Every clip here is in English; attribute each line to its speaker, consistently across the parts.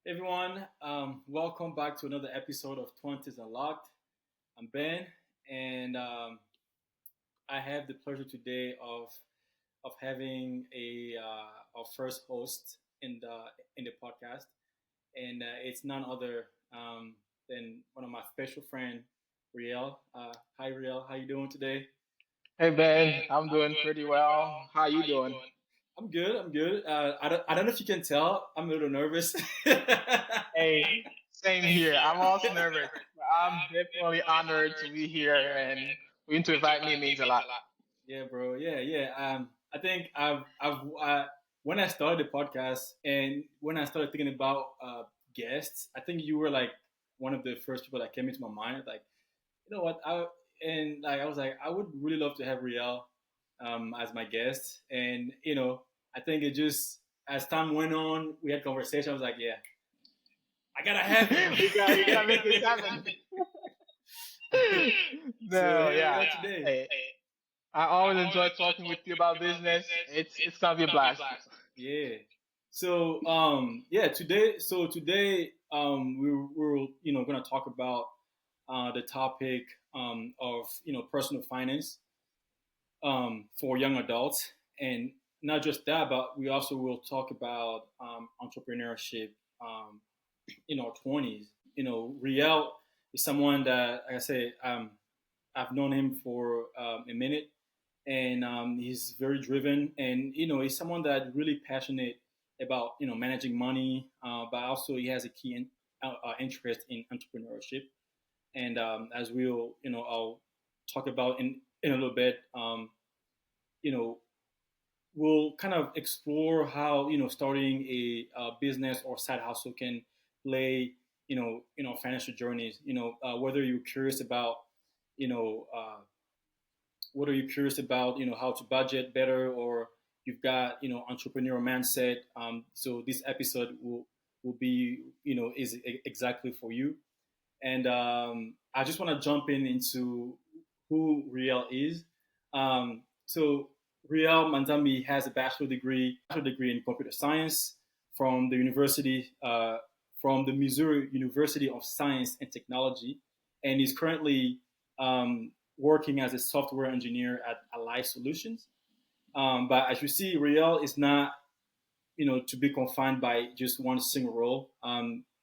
Speaker 1: Everyone, welcome back to another episode of Twenties Unlocked. I'm Ben, and I have the pleasure today of having a our first host in the podcast, and it's none other than one of my special friend, Ruelle. Hi, Ruelle. How you doing today?
Speaker 2: Hey Ben, I'm doing pretty well. How you doing?
Speaker 1: I'm good. I'm good. I don't know if you can tell. I'm a little nervous.
Speaker 2: Hey, same here. I'm also nervous, but I'm definitely honored to be here, and for you to invite me means a lot.
Speaker 1: Yeah, bro. Yeah, yeah. I think when I started the podcast and when I started thinking about guests, I think you were like one of the first people that came into my mind. Like, you know what? I was like, I would really love to have Riel as my guest, and I think it just as time went on, we had conversation. I was like, yeah, I gotta have him.
Speaker 2: We gotta make this happen.
Speaker 1: So
Speaker 2: No,
Speaker 1: here we
Speaker 2: yeah.
Speaker 1: are today.
Speaker 2: Hey, I always enjoy talking with you about business. It's gonna be a blast.
Speaker 1: Yeah. So yeah, today we're gonna talk about the topic of personal finance for young adults, and not just that, but we also will talk about entrepreneurship in our 20s. Riel is someone that, like I say, I've known him for a minute, and he's very driven, and he's someone that really passionate about managing money, but also he has a key interest in entrepreneurship. And as we'll I'll talk about in a little bit, you know we'll kind of explore how starting a business or side hustle can play in our financial journeys. Whether you're curious about you know uh, whether you're curious about how to budget better, or you've got entrepreneurial mindset. So this episode will be is exactly for you. And I just want to jump into who Ruelle is. So Ruelle Manzambi has a bachelor degree in computer science from the from the Missouri University of Science and Technology, and is currently working as a software engineer at Alive Solutions. But as you see, Ruelle is not to be confined by just one single role.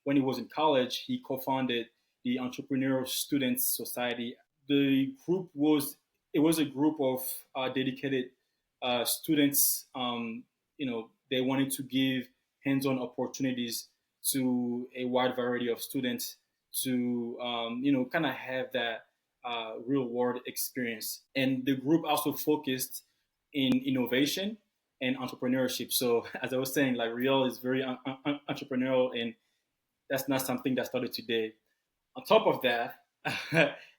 Speaker 1: When he was in college, he co-founded the Entrepreneurial Students Society. The group was it was a group of dedicated students. They wanted to give hands-on opportunities to a wide variety of students to kind of have that real world experience. And the group also focused in innovation and entrepreneurship. So as I was saying, like Ruelle is very entrepreneurial, and that's not something that started today. On top of that,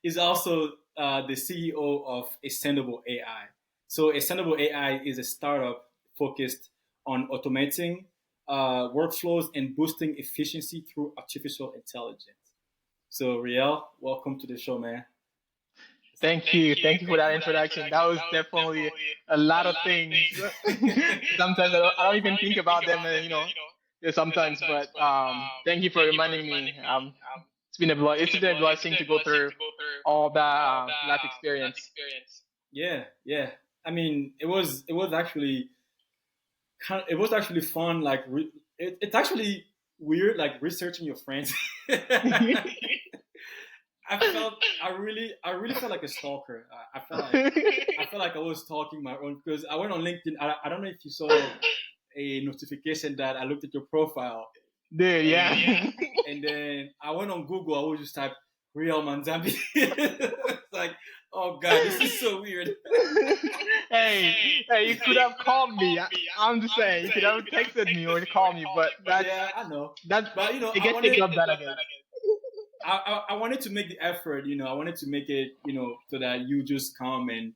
Speaker 1: he's also the CEO of Ascendable AI. So Ascendable AI is a startup focused on automating workflows and boosting efficiency through artificial intelligence. So Ruelle, welcome to the show, man.
Speaker 2: Thank you. Thank you for that introduction. That was definitely a lot of things. Sometimes I don't even think about them, yeah, sometimes. But thank you for reminding me. It's been a blessing to go through all that life experience.
Speaker 1: Yeah, yeah. I mean, it was actually fun. Like it's actually weird, like researching your friends. I really felt like a stalker. I felt like I was stalking my own, because I went on LinkedIn. I don't know if you saw a notification that I looked at your profile,
Speaker 2: Dude,
Speaker 1: and
Speaker 2: yeah.
Speaker 1: and then I went on Google. I would just type Ruelle Manzambi. It's like, oh god, this is so weird.
Speaker 2: hey, hey, you could have called me. I'm just saying, you could have texted me or called me, but
Speaker 1: Yeah, I know,
Speaker 2: that's
Speaker 1: but
Speaker 2: it gets picked up that again.
Speaker 1: I wanted to make the effort. I wanted to make it, so that you just come and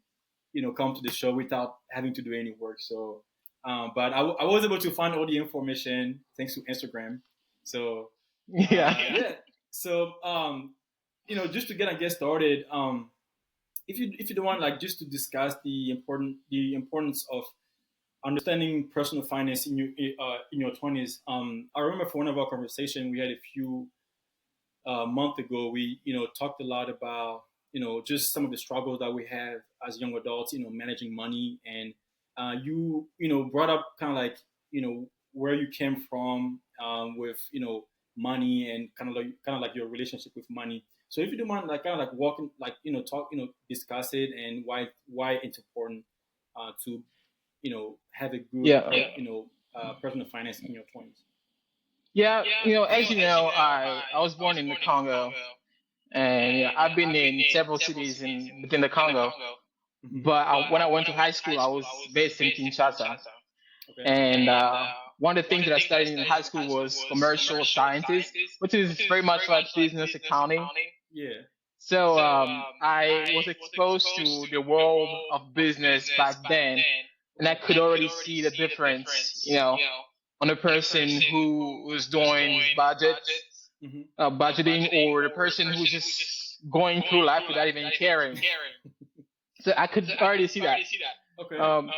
Speaker 1: come to the show without having to do any work. So, but I was able to find all the information thanks to Instagram. So,
Speaker 2: Yeah.
Speaker 1: yeah. So, just to get started, if you don't want, like, just to discuss the importance of understanding personal finance in your 20s. I remember for one of our conversation we had a few month ago, we talked a lot about just some of the struggles that we have as young adults, managing money, and you brought up kind of like where you came from with money and kind of like your relationship with money. So if you do mind, like kind of like walking, like talk, discuss it and why it's important to have a good
Speaker 2: Yeah.
Speaker 1: personal finance in your 20s.
Speaker 2: Yeah, as you know, I was born in the Congo, and I've been in several cities in within the Congo.
Speaker 1: Hmm.
Speaker 2: But when I went to high school, I was based in Kinshasa,
Speaker 1: Okay.
Speaker 2: and one of the things that I studied in high school was commercial sciences, which is very much like business accounting.
Speaker 1: Yeah.
Speaker 2: So I was exposed to the world of business back then, and I could already see the difference, on a person who was doing his
Speaker 1: Hmm.
Speaker 2: budgeting, or the person who's just going through life without even caring. So I could already see that.
Speaker 1: Okay.
Speaker 2: Um,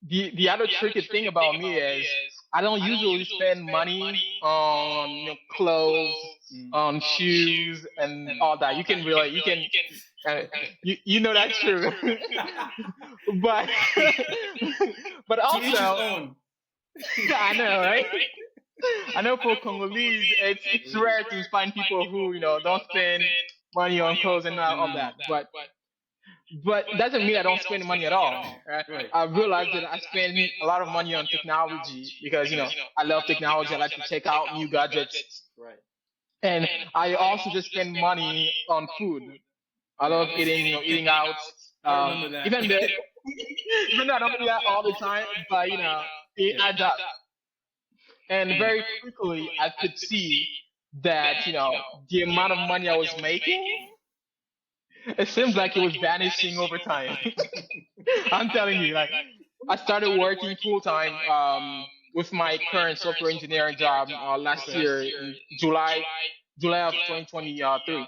Speaker 2: the other tricky thing about me is I don't usually spend money on clothes,
Speaker 1: Mm.
Speaker 2: on shoes, and all that. Uh, you know that's true. but but
Speaker 1: To each his
Speaker 2: also
Speaker 1: own.
Speaker 2: I know, right? I know for Congolese, it's rare to find people who don't spend money on clothes and all that. But it doesn't mean I don't spend money at all. Right?
Speaker 1: Right.
Speaker 2: I realized that I spend a lot of money on technology because I love technology. I like to check out new gadgets,
Speaker 1: Right.
Speaker 2: and I also just spend money on food. I
Speaker 1: Yeah.
Speaker 2: love eating, eating out.
Speaker 1: I remember that.
Speaker 2: Even though even though I don't do that all the time, but it
Speaker 1: Yeah.
Speaker 2: adds up. And very quickly, I could see that the amount of money I was making, it seems like it was vanishing over time. I'm telling you, like I started working full time with my current software engineering job last
Speaker 1: Okay.
Speaker 2: year in July of 2023,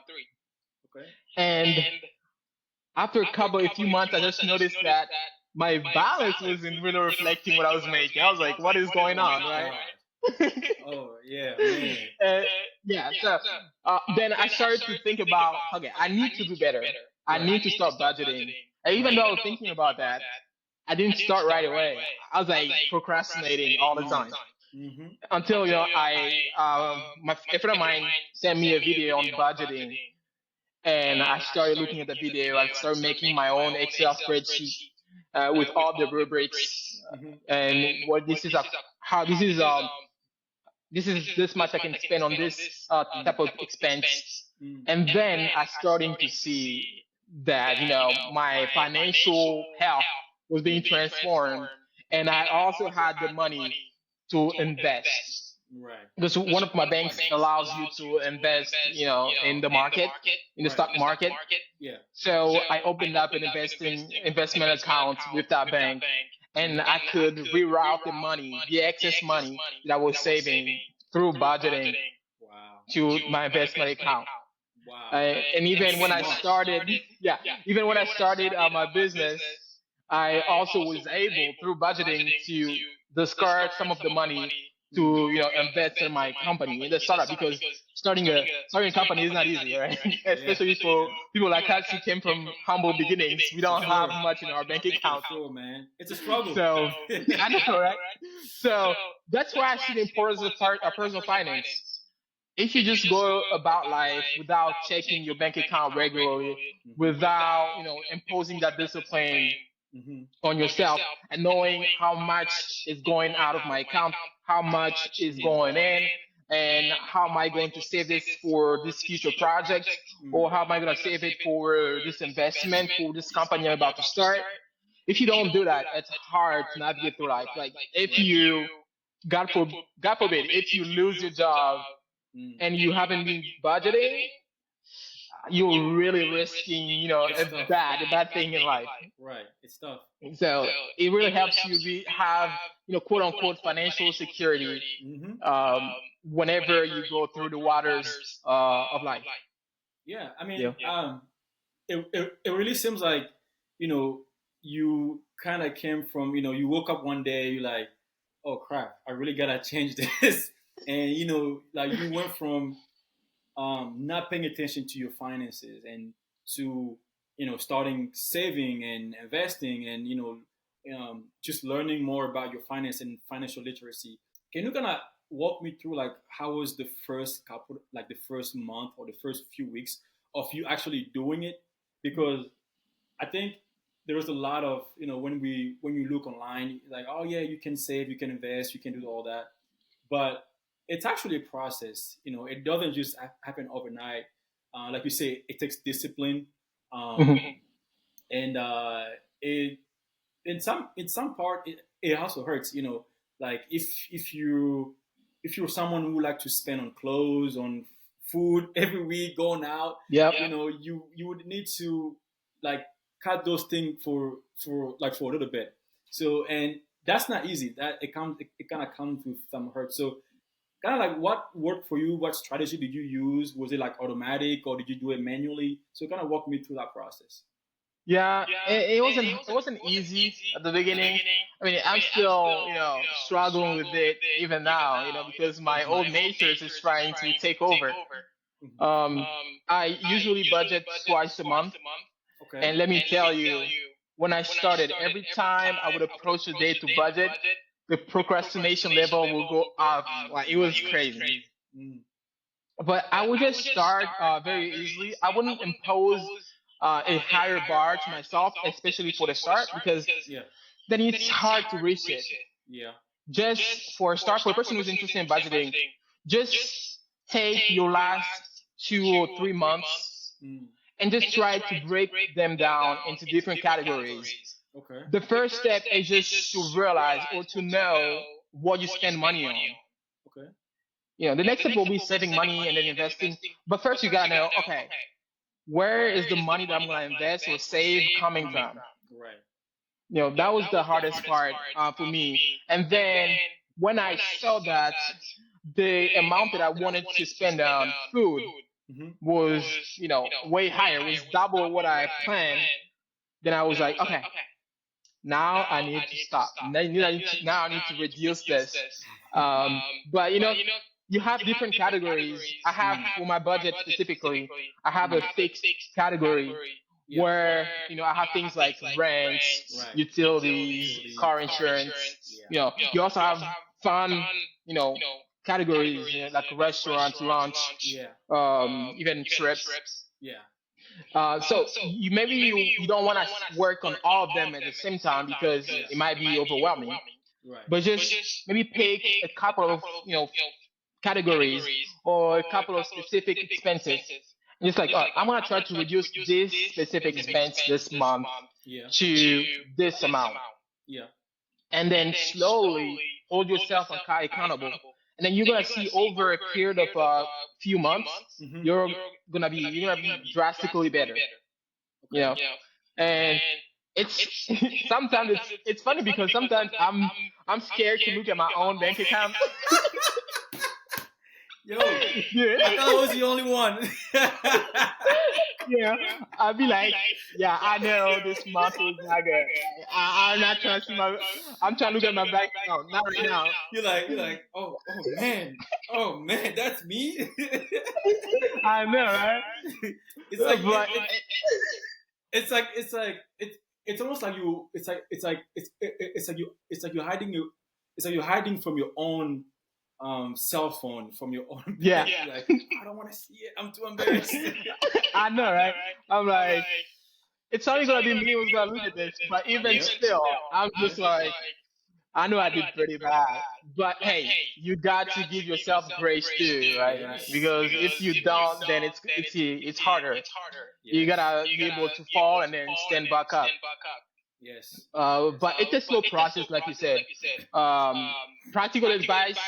Speaker 1: Okay.
Speaker 2: and after a few months, I just noticed that my balance wasn't really reflecting what I was making. I was like, what is going
Speaker 1: Oh my
Speaker 2: on, right?
Speaker 1: god. Oh yeah, man.
Speaker 2: uh, yeah, so then I started to think about, okay, I need to do better. I
Speaker 1: Right.
Speaker 2: need to start budgeting. And even
Speaker 1: Right.
Speaker 2: though I was thinking about that, I didn't start right away. I was like procrastinating all the time
Speaker 1: Mm-hmm.
Speaker 2: until a friend of mine sent me a video on budgeting, and I started looking at the video. I started making my own Excel spreadsheet with all the rubrics
Speaker 1: Mm-hmm.
Speaker 2: and what this is, how this is this much I can spend on this type of expense.
Speaker 1: Mm.
Speaker 2: And then I starting to see that, my financial health was being transformed, and I also had the money to invest.
Speaker 1: Right.
Speaker 2: Because one of my banks allows you to invest, in the market, in the
Speaker 1: Right.
Speaker 2: stock market.
Speaker 1: Yeah.
Speaker 2: So I opened up an investment account with that bank, and I could reroute the money, the excess money that I was saving through budgeting
Speaker 1: Wow.
Speaker 2: to my investment account.
Speaker 1: Wow.
Speaker 2: And
Speaker 1: That's
Speaker 2: even when I
Speaker 1: smart.
Speaker 2: started, yeah, even when I started my business, I also was able through budgeting to discard some of the money
Speaker 1: Mhm.
Speaker 2: to invest in my company in the startup, because starting a company is not easy, right?
Speaker 1: Yeah.
Speaker 2: Especially for people like us who came from humble beginnings. We
Speaker 1: For
Speaker 2: don't have
Speaker 1: sure.
Speaker 2: much in our bank
Speaker 1: For
Speaker 2: account.
Speaker 1: sure, man. It's a struggle.
Speaker 2: So I know, right? So that's why I see the importance of personal finance. If you just go about life without checking your bank account regularly, without imposing that discipline
Speaker 1: Mm-hmm.
Speaker 2: on yourself, and knowing how much is going out of my account, how much is going in, and how am I going to save this for this future project, or how am I going to save it for this investment for this company I'm about to start. If you don't do that, it's hard to navigate through life. Like if you, God forbid, if you lose your job
Speaker 1: Mm.
Speaker 2: and you haven't been budgeting, you're really risking,
Speaker 1: It's tough.
Speaker 2: a bad thing in life.
Speaker 1: Right. It's tough.
Speaker 2: So it really helps you have, quote unquote financial security
Speaker 1: Mm-hmm.
Speaker 2: whenever you go through the waters of life.
Speaker 1: Yeah. I mean,
Speaker 2: Yeah.
Speaker 1: it really seems like you kind of came from, you woke up one day, you're like, oh crap, I really gotta change this. And like you went from not paying attention to your finances and to starting saving and investing and just learning more about your finance and financial literacy. Can you kind of walk me through like how was the first couple, like the first month or the first few weeks of you actually doing it? Because I think there was a lot of when you look online, like, oh yeah, you can save, you can invest, you can do all that, but it's actually a process. It doesn't just happen overnight. Like you say, it takes discipline, um,
Speaker 2: Mhm.
Speaker 1: and it in some part it also hurts. Like if you're someone who like to spend on clothes, on food every week, going out,
Speaker 2: Yep.
Speaker 1: you would need to like cut those things for a little bit. So, and that's not easy. That it kind of comes with some hurt. So kind of like what worked for you? What strategy did you use? Was it like automatic or did you do it manually? So kind of walk me through that process.
Speaker 2: Yeah, it wasn't easy at the beginning. I mean, I'm still, struggling with it even now, because my old nature is trying to take over.
Speaker 1: Mhm.
Speaker 2: Um, I usually budget twice a month,
Speaker 1: Okay.
Speaker 2: and let me tell you, when I started, every time I would approach the day to budget, the procrastination level will go up. Like it was crazy.
Speaker 1: Mm.
Speaker 2: But I would just start very easily. I wouldn't impose a higher bar to myself, especially for the start, because
Speaker 1: Yeah.
Speaker 2: then it's hard to reach it.
Speaker 1: Yeah.
Speaker 2: Just for a start, for a person who's interested in budgeting, just take your last 2 or 3 months
Speaker 1: Mm.
Speaker 2: and just try to break them down into different categories.
Speaker 1: Okay.
Speaker 2: The first step is just to realize or to know what you spend money on.
Speaker 1: Okay.
Speaker 2: The next step will be saving money and then investing. But first, you gotta know, okay, where is the money that I'm gonna invest or save coming from?
Speaker 1: Right.
Speaker 2: That was the hardest part for me. And then when I saw that the amount that I wanted to spend on food
Speaker 1: Mm-hmm.
Speaker 2: was, way higher, was double what I planned, then I was like, okay, now I need to stop. Now I need to reduce this. But you have different categories. I have for my budget specifically, I have a fixed category
Speaker 1: Yeah.
Speaker 2: where I have things like rents,
Speaker 1: Right.
Speaker 2: utilities,
Speaker 1: Utilities,
Speaker 2: car
Speaker 1: car
Speaker 2: insurance.
Speaker 1: insurance. Yeah.
Speaker 2: You also have fun, you know, categories, like restaurants, lunch,
Speaker 1: Yeah.
Speaker 2: even trips.
Speaker 1: Yeah.
Speaker 2: So you don't want to work on all of them at the same time because
Speaker 1: Yeah.
Speaker 2: it might be overwhelming.
Speaker 1: Right.
Speaker 2: But just maybe pick a couple of categories or a couple of specific expenses. And it's like, oh, I'm gonna try to reduce this specific expense this month
Speaker 1: Yeah.
Speaker 2: to this amount,
Speaker 1: Yeah.
Speaker 2: and then slowly hold yourself accountable. And then you're gonna see over a period of a few months,
Speaker 1: Mm-hmm.
Speaker 2: you're gonna be drastically better. You
Speaker 1: Okay.
Speaker 2: know, and it's sometimes it's funny because sometimes I'm scared to look at my own bank account.
Speaker 1: Yo, I
Speaker 2: Yeah.
Speaker 1: thought I was the only one.
Speaker 2: Yeah, I'll be like, yeah, I know this month is not good. I'm not trying to see I'm trying to look at my bank account, not right now.
Speaker 1: You're like, oh man, that's me.
Speaker 2: I know, right?
Speaker 1: It's like
Speaker 2: But
Speaker 1: it's almost like you it's like you're hiding you're hiding from your own cell phone, from your own
Speaker 2: yeah,
Speaker 1: bank. Like, I don't want to see it. I'm too embarrassed.
Speaker 2: I know, right? I'm like, it's only gonna be me who's gonna look at this, but even
Speaker 1: Yep.
Speaker 2: still, I'm just like, I know I did pretty bad, but hey, you got to give yourself grace too, right?
Speaker 1: Yes.
Speaker 2: Because if you don't, then it's harder. You
Speaker 1: Yes.
Speaker 2: gotta be able to fall and then stand back up.
Speaker 1: Yes.
Speaker 2: But it's a slow process, like you said. Um, Practical advice: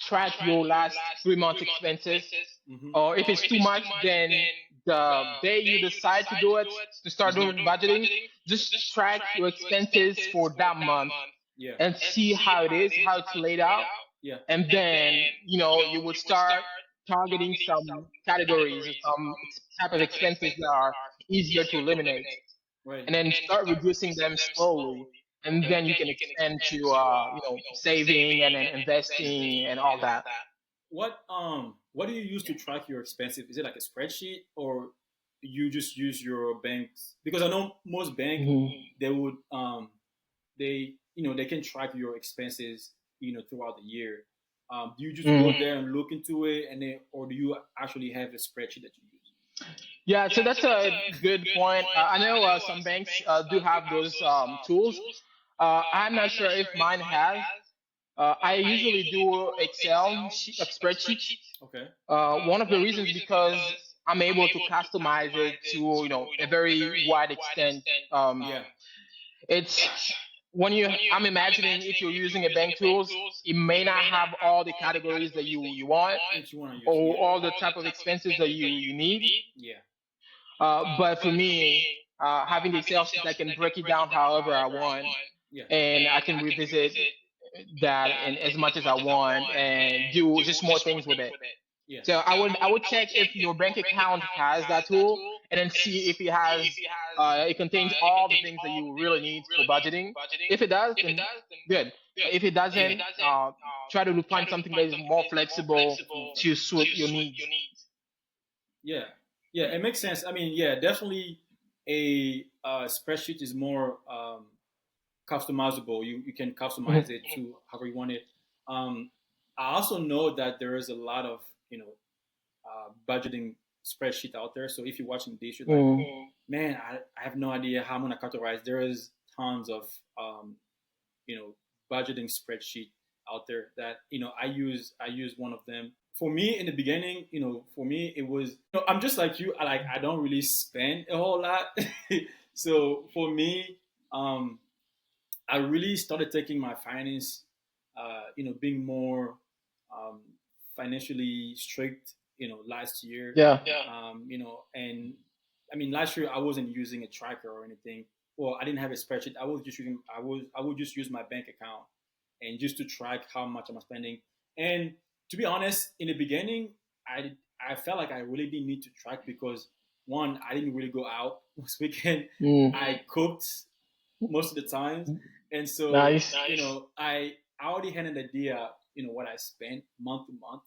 Speaker 2: track your last 3 months expenses,
Speaker 1: Mm-hmm.
Speaker 2: or if it's too much, then the day you decide to do it, to start doing budgeting, just track your expenses for that month
Speaker 1: Yeah.
Speaker 2: and see how it's laid out.
Speaker 1: Yeah.
Speaker 2: And then, you would start targeting some categories or some type of expenses that are easier to eliminate.
Speaker 1: Right.
Speaker 2: and then start reducing them slowly, and then you can expand to saving and then investing and all that.
Speaker 1: What do you use to track your expenses? Is it like a spreadsheet, or you just use your banks? Because I know most bank,
Speaker 2: Mhm.
Speaker 1: they would they can track your expenses throughout the year. Do you just go
Speaker 2: Mm.
Speaker 1: there and look into it, and then, or do you actually have a spreadsheet that you use?
Speaker 2: Yeah, so that's a good point. I know some banks do have those tools. I'm not sure if mine has. I usually do spreadsheets.
Speaker 1: Okay.
Speaker 2: One of the reasons because I'm able to customize it to a very wide extent.
Speaker 1: Yeah.
Speaker 2: It's when you I'm imagining if you're using a bank tools, it may not have all the categories that you want
Speaker 1: That you want to use.
Speaker 2: or
Speaker 1: Yeah.
Speaker 2: all the type of expenses that you need.
Speaker 1: Yeah.
Speaker 2: But for me, having the Excel sheet, I can break it down however I want,
Speaker 1: Yeah.
Speaker 2: and I can revisit that in as much as I want and do just more things with it.
Speaker 1: Yeah.
Speaker 2: So I would check if your bank account has that tool, and then see if it has it contains all the things that you really need for budgeting. If it does, then good. But if it doesn't, try to find something that is more flexible to suit your needs.
Speaker 1: Yeah, yeah, it makes sense. I mean, yeah, definitely a spreadsheet is more customizable. You can customize
Speaker 2: Mhm.
Speaker 1: it to however you want it. Um, I also know that there is a lot of budgeting spreadsheet out there. So if you're watching this, you're like,
Speaker 2: Mm.
Speaker 1: man, I have no idea how I'm gonna categorize. There is tons of you know budgeting spreadsheet out there that I use one of them. For me in the beginning, for me it was, I'm just like you. I don't really spend a whole lot. So for me, um I really started taking my finance, being more um, financially strict, last year.
Speaker 2: Yeah.
Speaker 1: And I mean, last year I wasn't using a tracker or anything. Well, I didn't have a spreadsheet. I would just use my bank account and just to track how much I'm spending. And to be honest, in the beginning, I felt like I really didn't need to track because one, I didn't really go out this weekend.
Speaker 2: Mm.
Speaker 1: I cooked most of the times, and so
Speaker 2: Nice.
Speaker 1: I already had an idea, what I spent month to month.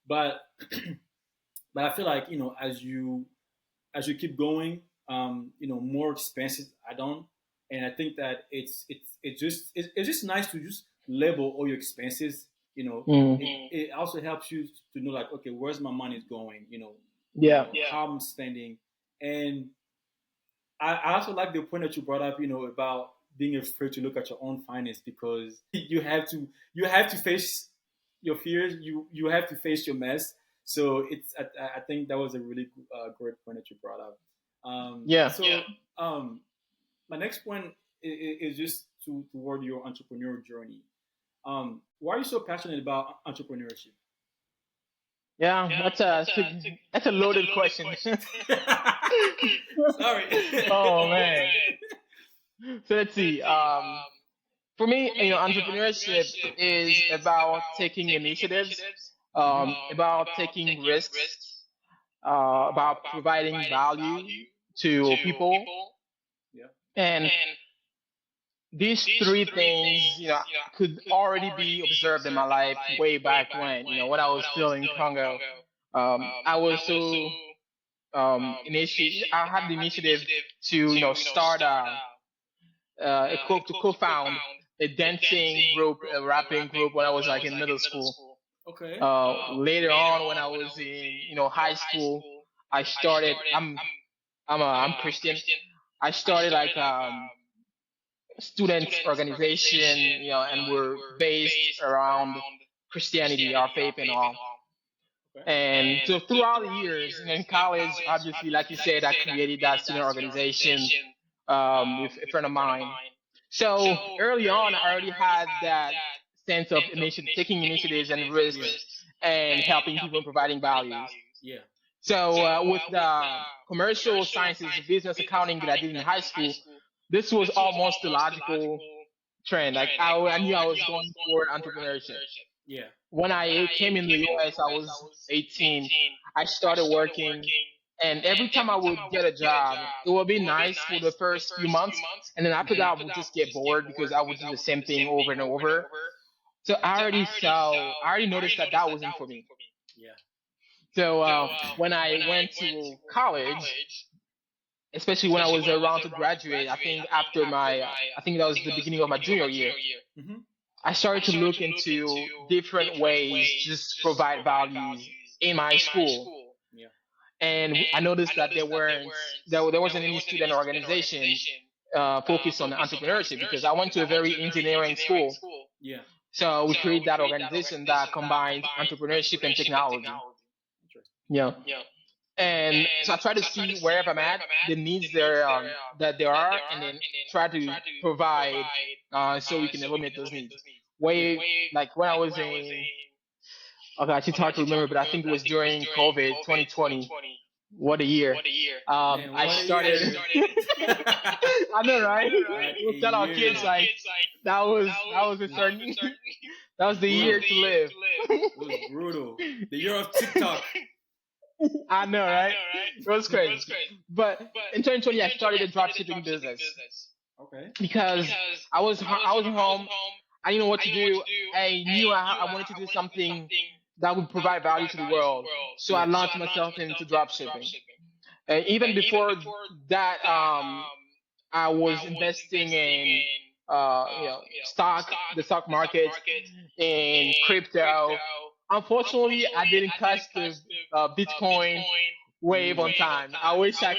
Speaker 1: But but I feel like as you keep going, more expenses I don't, and I think that it's just nice to just label all your expenses.
Speaker 2: Mm.
Speaker 1: It also helps you to know, like, okay, where's my money going?
Speaker 2: Yeah.
Speaker 1: How I'm spending. And I also like the point that you brought up, about being afraid to look at your own finance, because you have to face your fears. You have to face your mess. So I think that was a really great point that you brought up.
Speaker 2: Yeah.
Speaker 1: So my next point is just toward your entrepreneurial journey. Why are you so passionate about entrepreneurship?
Speaker 2: Yeah. That's a loaded question.
Speaker 1: Sorry.
Speaker 2: Oh man. So let's see. For me, entrepreneurship is about taking initiatives, about taking risks, about providing value to people,
Speaker 1: Yeah.
Speaker 2: and these three things, could already be observed in my life way back when, when I was still in Congo. I was so I had the initiative to, start to co-found a dancing group, a rapping group when I was like in middle school.
Speaker 1: Okay.
Speaker 2: Later on, when I was in, high school, I started. I'm Christian. I started like student organization, and we're based around Christianity, our faith, and all.
Speaker 1: Okay.
Speaker 2: And so throughout the years, in college, obviously, like you said, I created that student organization with a friend of mine. So early on, I already had that sense of taking initiatives and risks and helping people and providing values.
Speaker 1: Yeah.
Speaker 2: So with the commercial sciences, business accounting that I did in high school, this was almost the logical trend. Like I knew I was going for entrepreneurship.
Speaker 1: Yeah.
Speaker 2: When I came in the US, I was 18. I started working, And every time I would get a job, it would be nice for the first few months, and then after that, I would just get bored because I would do the same thing over and over. So I already noticed that that wasn't for me.
Speaker 1: Yeah.
Speaker 2: So when I went to college, especially when I was around to graduate, I think after I think that was the beginning of my junior year,
Speaker 1: Mm-hmm.
Speaker 2: I started to look into different ways just to provide values in my school.
Speaker 1: Yeah.
Speaker 2: And I noticed that there wasn't any student organization focused on entrepreneurship because I went to a very engineering school.
Speaker 1: Yeah.
Speaker 2: So we created that organization that combined entrepreneurship and technology.
Speaker 1: Interesting.
Speaker 2: Yeah. And so I try to see wherever I'm at, the needs there that there are, and then try to provide so we can eliminate those needs.
Speaker 1: Yeah.
Speaker 2: Way like when I was in, oh gosh, it's hard to remember, but I think it was during COVID 2020. What a year!
Speaker 1: Man,
Speaker 2: I
Speaker 1: what a
Speaker 2: started.
Speaker 1: year.
Speaker 2: I know, right?
Speaker 1: What
Speaker 2: We'll tell our
Speaker 1: a year.
Speaker 2: kids like that was a certain that was the year to live.
Speaker 1: It was brutal. The year of TikTok.
Speaker 2: I know, right? It was crazy. But in 2020, I started a dropshipping business
Speaker 1: Okay.
Speaker 2: because I was home. I didn't know what to do. I knew I wanted to do something that would provide value to the world. So I
Speaker 1: Yeah.
Speaker 2: launched myself into dropshipping. And even before that, I was investing in the stock market, in crypto. Unfortunately, I didn't catch the Bitcoin wave on time. I wish I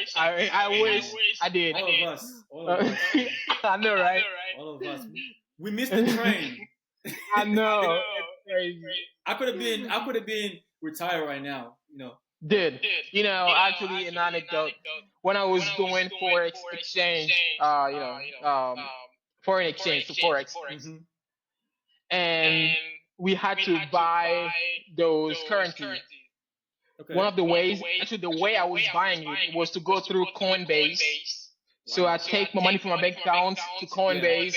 Speaker 2: did.
Speaker 1: All of us. All of us.
Speaker 2: I know, right?
Speaker 1: All of us. We missed the train.
Speaker 2: I know. It's crazy.
Speaker 1: I could have been retired right now.
Speaker 2: Did actually an anecdote when I was doing forex exchange, foreign exchange, so forex,
Speaker 1: Mm-hmm.
Speaker 2: and we had to buy those currencies.
Speaker 1: Okay.
Speaker 2: One of the ways, actually, the way I was buying it was to go through Coinbase. So I take my money from my bank accounts to Coinbase.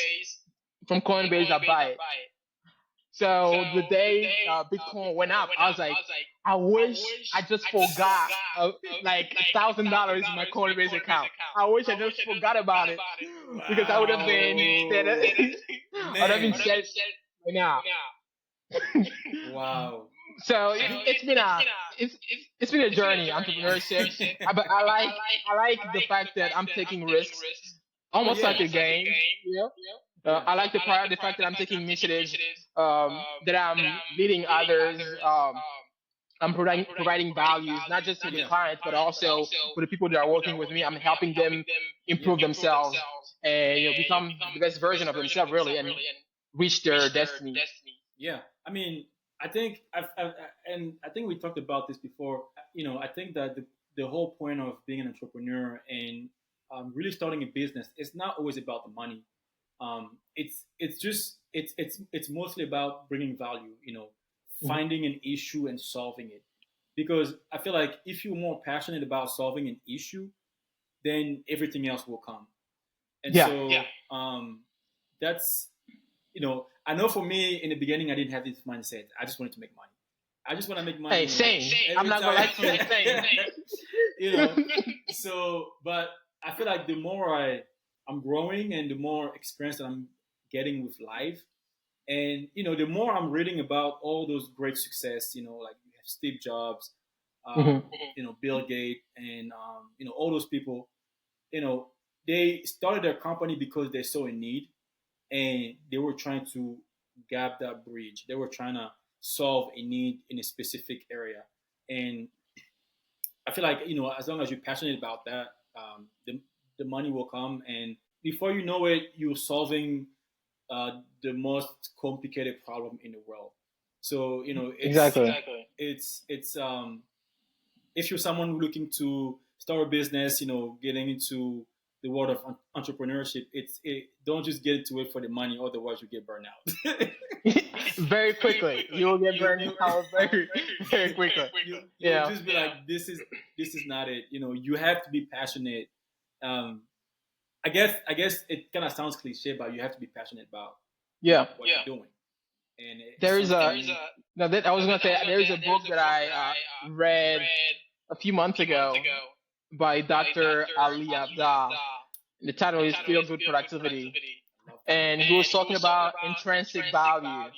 Speaker 2: From Coinbase, I buy it. So the day Bitcoin went up, I was like, I wish I just forgot like $1,000 in my Coinbase account. I wish I just forgot about it because I would have been set. I would have been set right now.
Speaker 1: Wow.
Speaker 2: So it's been a journey, entrepreneurship. But I like the fact that I'm taking risks, almost like a game. Yeah. I like the fact that I'm taking initiatives, that I'm leading others. I'm providing values, not just to the clients, but also for the people that are working with me. I'm helping them improve themselves and become the best version of themselves, really, and reach their destiny.
Speaker 1: Yeah. I mean, I think I think we talked about this before. I think that the whole point of being an entrepreneur and really starting a business is not always about the money. It's mostly about bringing value. Finding an issue and solving it. Because I feel like if you're more passionate about solving an issue, then everything else will come. And
Speaker 2: Yeah.
Speaker 1: so that's I know for me in the beginning I didn't have this mindset. I just wanted to make money. I just want to make money.
Speaker 2: Hey, same. I'm not gonna lie to you. Same.
Speaker 1: So, but I feel like the more I'm growing and the more experience that I'm getting with life, and the more I'm reading about all those great success, like you have Steve Jobs,
Speaker 2: Mhm.
Speaker 1: Bill Gates, and all those people, they started their company because they saw a need, and they were trying to gap that bridge. They were trying to solve a need in a specific area, and I feel like as long as you're passionate about that, the money will come, and before you know it, you're solving the most complicated problem in the world. So
Speaker 2: Exactly.
Speaker 1: it's if you're someone looking to start a business, getting into the world of entrepreneurship, don't just get into it for the money, otherwise you get burned out.
Speaker 2: Very quickly, you will get burned out very, very quickly.
Speaker 1: You'll just be like, this is not it. You have to be passionate. Um, I guess it kind of sounds cliche, but you have to be passionate about
Speaker 2: Yeah.
Speaker 1: what you're doing. And
Speaker 2: There's I was gonna say there is a book that I read a few months ago. by Dr. Ali Abdal. The title is Feel Good Productivity. And he was talking about intrinsic value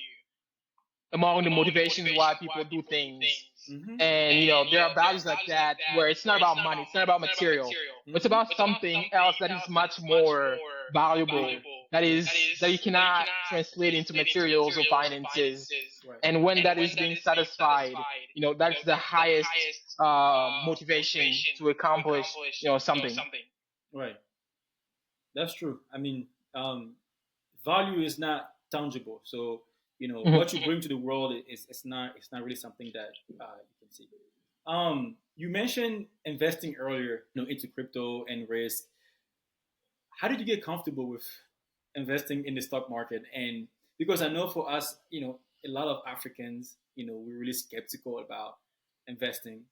Speaker 2: among the motivations why people do things.
Speaker 1: Mm-hmm.
Speaker 2: And there are values like that where it's not about money, it's not about material, but it's
Speaker 1: Mm-hmm.
Speaker 2: about something else that is much more valuable, that you cannot translate into materials or finances.
Speaker 1: Right.
Speaker 2: And when that is being satisfied, that's the highest motivation to accomplish something.
Speaker 1: Right. That's true. I mean, value is not tangible. So
Speaker 2: Mhm.
Speaker 1: what you bring to the world is it's not really something that you can see. You mentioned investing earlier, into crypto and risk. How did you get comfortable with investing in the stock market? And because I know for us, a lot of Africans, we're really skeptical about investing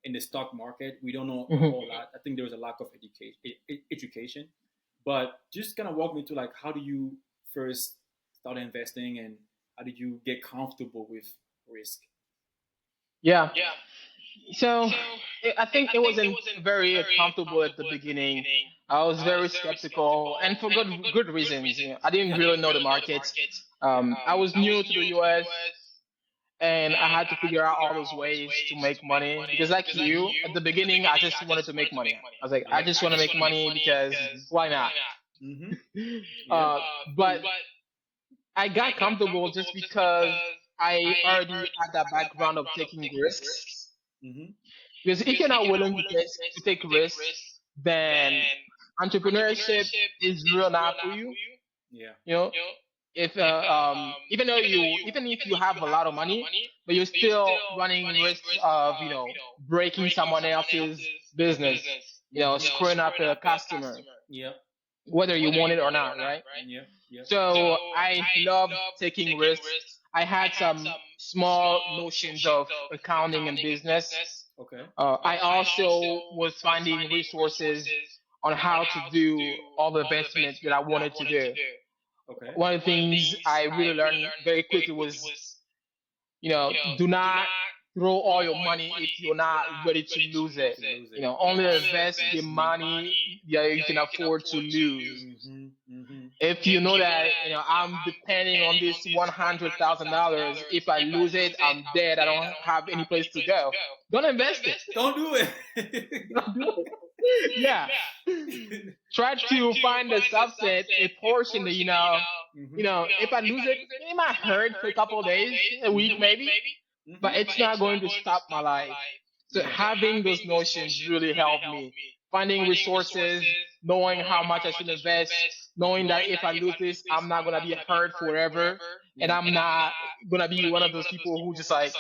Speaker 1: in the stock market. We don't know a
Speaker 2: Mhm.
Speaker 1: whole lot. I think there was a lack of education. But just kind of walk me through, like, how do you first start investing, and how did you get comfortable with risk?
Speaker 2: Yeah. So I think it wasn't very comfortable at the beginning. I was very skeptical, and for good reasons. I didn't really know the markets. I was new to the U.S. and I had to figure out all those ways to make money because, like you, at the beginning, I just wanted to make money. I was like, I just want to make money because why not?
Speaker 1: Mm-hmm. Yeah.
Speaker 2: Uh, but I got comfortable just because I already had that background of taking risks.
Speaker 1: Mm-hmm.
Speaker 2: Because if you're not willing to take risks, then entrepreneurship is real not for you.
Speaker 1: Yeah.
Speaker 2: You know, if even if you have a lot of money, but you're still running risks of breaking someone else's business,
Speaker 1: Mm-hmm.
Speaker 2: screwing up a customer,
Speaker 1: Yep.
Speaker 2: whether you want it or not, right?
Speaker 1: Yep. Yep.
Speaker 2: So I loved taking risks. I had some small notions of accounting and business.
Speaker 1: Okay.
Speaker 2: I also was finding resources on how to do all the investment that I wanted to do.
Speaker 1: Okay.
Speaker 2: One of the things I really learned very quickly was, do not throw all your money if you're not ready to lose it.
Speaker 1: To lose it.
Speaker 2: Only invest the money that you can afford to lose.
Speaker 1: Mm-hmm. Mm-hmm.
Speaker 2: If you know that I'm depending on this $100,000, if I lose it, I'm dead. I don't have any place to go. Don't invest it.
Speaker 1: Don't do
Speaker 2: Don't do it. Yeah.
Speaker 1: it.
Speaker 2: Try to find a subset, a portion that
Speaker 1: Mm-hmm.
Speaker 2: if I lose it, it might hurt for a couple of days, a week maybe, but
Speaker 1: Mm-hmm.
Speaker 2: it's not going to stop my life. So
Speaker 1: Yeah.
Speaker 2: having those notions really helped me. Finding resources, knowing how much I should invest, knowing that if I lose this, I'm not gonna be hurt forever, and
Speaker 1: Yeah.
Speaker 2: I'm not gonna be one of those people who just like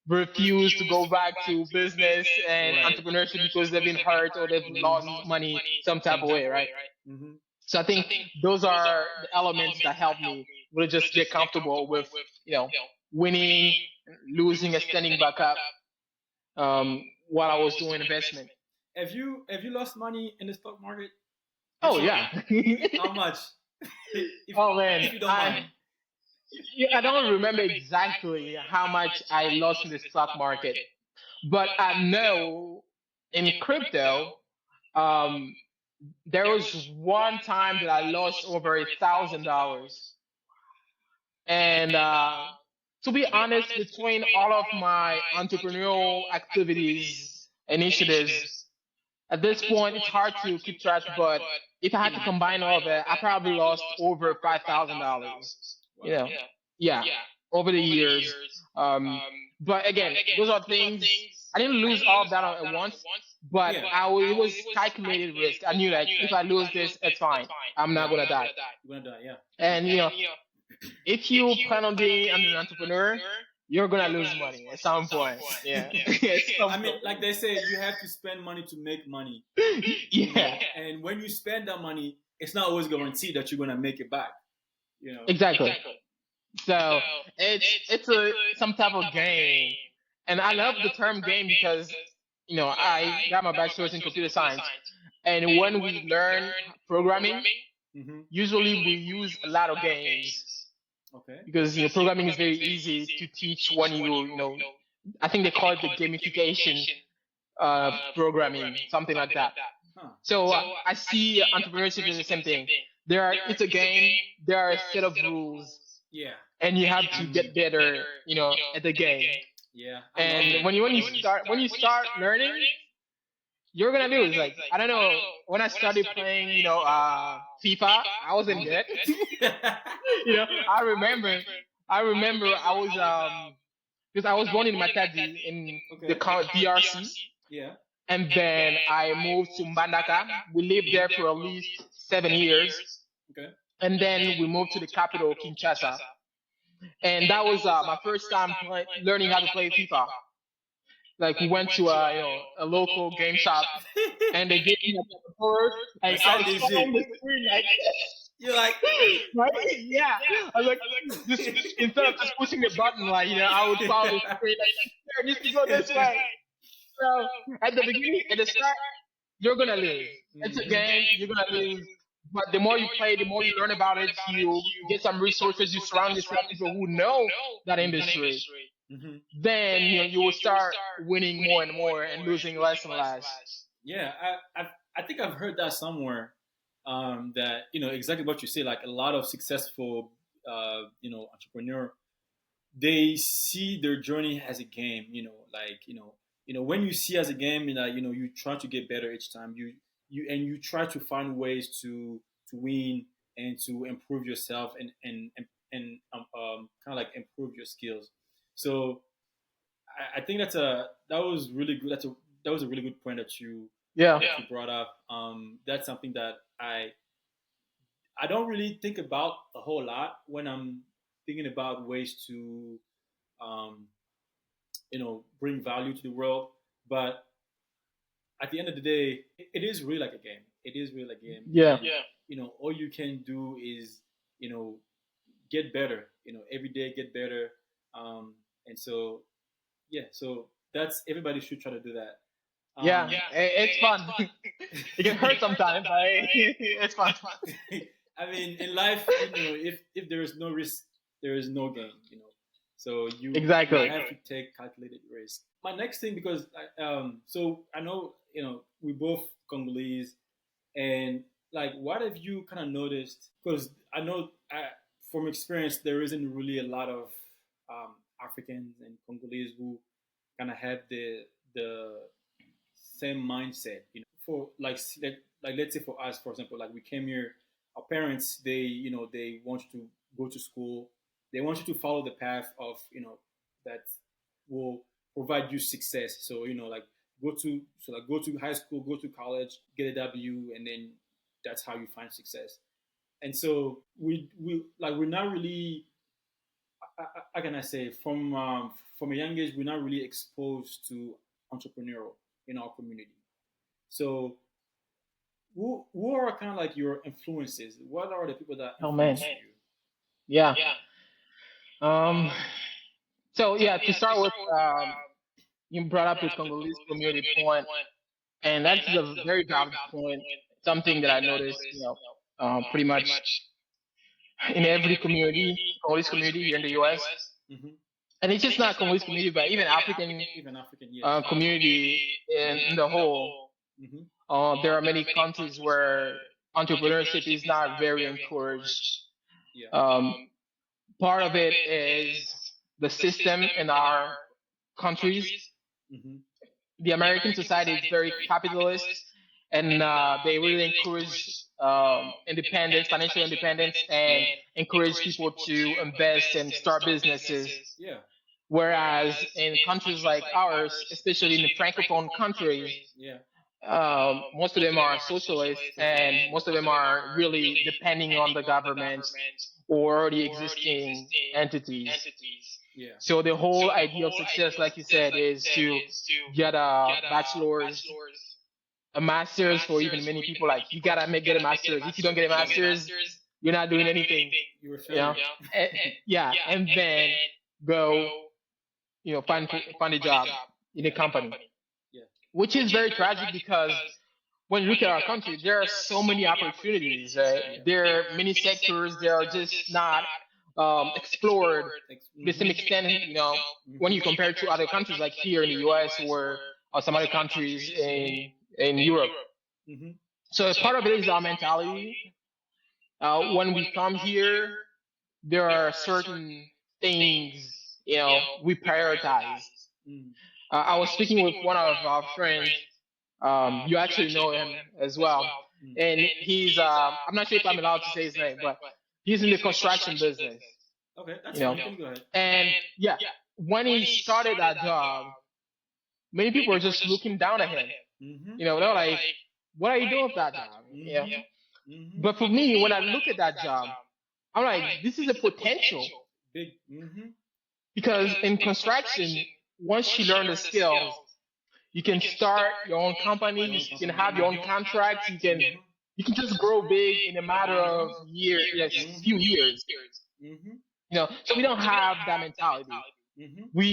Speaker 2: refuse to go back to business and
Speaker 1: Right.
Speaker 2: entrepreneurship because they've been hurt or they've lost money some type of way, right?
Speaker 1: Mm-hmm.
Speaker 2: So I think those are the elements that help me really just get comfortable with, winning, losing, and standing back up while I was doing investment.
Speaker 1: Have you lost money in the stock market? If
Speaker 2: Oh
Speaker 1: so,
Speaker 2: yeah.
Speaker 1: how much? if
Speaker 2: Oh man,
Speaker 1: if you don't mind.
Speaker 2: I don't remember exactly how much I lost in the stock market, but I know in crypto, um, there was one time that I lost over $1,000. And to be honest, between all of my entrepreneurial activities, initiatives, at this point, it's hard to keep track, but if I had to combine all of it, I probably lost over $5,000. You
Speaker 1: Wow.
Speaker 2: know, yeah, over the years. Um, but again, those are things I didn't lose all of that at once, but
Speaker 1: Yeah.
Speaker 2: it was calculated risk. I knew that if I lose this, it's fine. I'm not gonna die.
Speaker 1: You're gonna die. Yeah.
Speaker 2: And if you plan on being an entrepreneur, you're gonna lose money at some point. Yeah, at
Speaker 1: I
Speaker 2: some
Speaker 1: mean,
Speaker 2: point.
Speaker 1: like they say, you have to spend money to make money.
Speaker 2: Yeah,
Speaker 1: And when you spend that money, it's not always guaranteed that you're gonna make it back.
Speaker 2: exactly. So it's a some type of game, and I love the term game because I got my bachelor's in computer science, and when we learn programming,
Speaker 1: Mm-hmm.
Speaker 2: usually we use a lot of games
Speaker 1: Okay.
Speaker 2: because programming is very easy to teach when I think they call it the gamification programming, something like that.
Speaker 1: Huh.
Speaker 2: So I see entrepreneurship as the same thing. It's a game. There are a set of rules,
Speaker 1: Yeah.
Speaker 2: and you have to
Speaker 1: Mhm.
Speaker 2: get better, at the game.
Speaker 1: Yeah, I love
Speaker 2: And
Speaker 1: it.
Speaker 2: when you start learning, you're gonna lose. Like I don't know, when I started playing, FIFA, I wasn't good. I remember I was because I was born in Matadi in the
Speaker 1: Okay.
Speaker 2: DRC,
Speaker 1: Yeah.
Speaker 2: and then I moved to Mbandaka. We lived there for at least 7 years,
Speaker 1: Okay.
Speaker 2: and then we moved to the capital, Kinshasa, and that was my first time learning how to play FIFA. Like we went to a local game shop, and they gave me a controller.
Speaker 1: That
Speaker 2: Like I
Speaker 1: sound
Speaker 2: was
Speaker 1: legit.
Speaker 2: following the screen like
Speaker 1: You're like,
Speaker 2: right? Yeah. I was like, just instead of just pushing the button, like I would follow the screen. Like, it needs to go this way. So at the start, you're gonna lose. It's a
Speaker 1: Mhm.
Speaker 2: game. You're gonna lose. But the more you play, the more you learn about it. You get some resources. You surround yourself with people who know that industry.
Speaker 1: Mhm.
Speaker 2: Then you will start winning more and more and losing less and less.
Speaker 1: Yeah, I think I've heard that somewhere. That exactly what you say. Like a lot of successful, entrepreneur, they see their journey as a game. Like when you see as a game, you try to get better each time. You try to find ways to win and to improve yourself and kind of like improve your skills. So I think that was really good. That was a really good point
Speaker 2: Yeah.
Speaker 1: that you brought up. That's something that I don't really think about a whole lot when I'm thinking about ways to um, bring value to the world. But at the end of the day, it is really like a game. It is really like a game,
Speaker 2: Yeah.
Speaker 1: and all you can do is get better. Every day get better. And so yeah, so that's everybody should try to do that.
Speaker 2: Yeah. It's fun. It can hurt sometimes, but it's fun.
Speaker 1: I mean, in life, if there is no risk, there is no gain. So you
Speaker 2: Exactly.
Speaker 1: have to take calculated risk. My next thing, because so I know we both Congolese, and like, what have you kind of noticed? Because I know from experience there isn't really a lot of Africans and Congolese who kind of have the same mindset. For like let's say for us, for example, like we came here, our parents they want you to go to school, they want you to follow the path of that will provide you success. So like go to high school, go to college, get a W, and then that's how you find success. And so we like we're not really how can I say from a young age we're not really exposed to entrepreneurial in our community. So who are kind of like your influences? What are the people that
Speaker 2: Oh man.
Speaker 1: influence you?
Speaker 2: Yeah. Um. So yeah, to start with, you brought up the Congolese community point, and that's a very valid point. Something that I noticed, pretty much in every community, Congolese community here in the U.S.
Speaker 1: Mm-hmm.
Speaker 2: And it's just not Congolese community, but even African
Speaker 1: Even African, yes.
Speaker 2: community in the whole.
Speaker 1: Mm-hmm.
Speaker 2: There are many countries where entrepreneurship is not very encouraged.
Speaker 1: Yeah.
Speaker 2: Um, Part of it is the system in our countries.
Speaker 1: Mm-hmm.
Speaker 2: The American society is very capitalist, and they really encourage independence, financial independence, and encourage people to invest and start businesses.
Speaker 1: Yeah.
Speaker 2: Whereas in countries like ours, especially in the francophone countries,
Speaker 1: Yeah.
Speaker 2: most of them are socialists, and most of them are really depending on the government or already existing entities.
Speaker 1: Yeah.
Speaker 2: So the whole idea of success, like you said, is to get a bachelor's, a master's. For even many people, like you gotta get a master's. If you don't get a master's, you're not doing anything.
Speaker 1: You were
Speaker 2: You know, yeah, and then go, find a job in a company,
Speaker 1: Yeah.
Speaker 2: which is very tragic because when you look at our country, there are so many opportunities. There are many sectors that are just not explored to the same extent. When you compare to other countries like here in the U.S., where or some other countries in Europe.
Speaker 1: Mm-hmm.
Speaker 2: So part of it is our mentality. When we come here, there are certain things, we prioritize.
Speaker 1: Mm.
Speaker 2: I was speaking with one of our friends. You actually know him as well,
Speaker 1: Mm.
Speaker 2: and he's I'm not sure if I'm allowed to say his name, but he's in the construction business.
Speaker 1: Okay, that's
Speaker 2: You
Speaker 1: fine.
Speaker 2: know,
Speaker 1: You can go ahead.
Speaker 2: and yeah, when he started that job, many people were just looking down at him.
Speaker 1: Mm-hmm.
Speaker 2: They're like, "What are you doing with that job?"
Speaker 1: Mm-hmm. Mm-hmm.
Speaker 2: But for me, when I look at that job, I'm like, this is a potential
Speaker 1: Big. Mm-hmm.
Speaker 2: because in construction, once you learn the skills, you can start your own
Speaker 1: Your own
Speaker 2: companies, you can
Speaker 1: company.
Speaker 2: have your own contracts, you can just grow big in a matter of years, yes, few years.
Speaker 1: Mm-hmm.
Speaker 2: So we don't have that mentality.
Speaker 1: Mm-hmm.
Speaker 2: We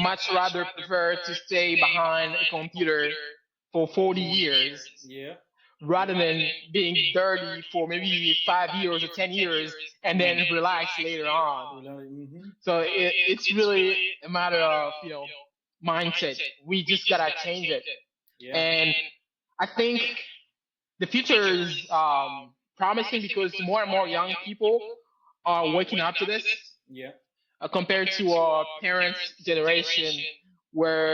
Speaker 2: much rather prefer to stay behind a computer for 40 years
Speaker 1: Yeah.
Speaker 2: rather than being dirty for maybe 5 years or 10 years and then relax later on.
Speaker 1: Mm-hmm.
Speaker 2: So it's really a matter of, mindset. We just gotta change it.
Speaker 1: Yeah.
Speaker 2: And I think the future is promising because more and more young people are waking up to this
Speaker 1: Yeah.
Speaker 2: compared to our parents' generation, where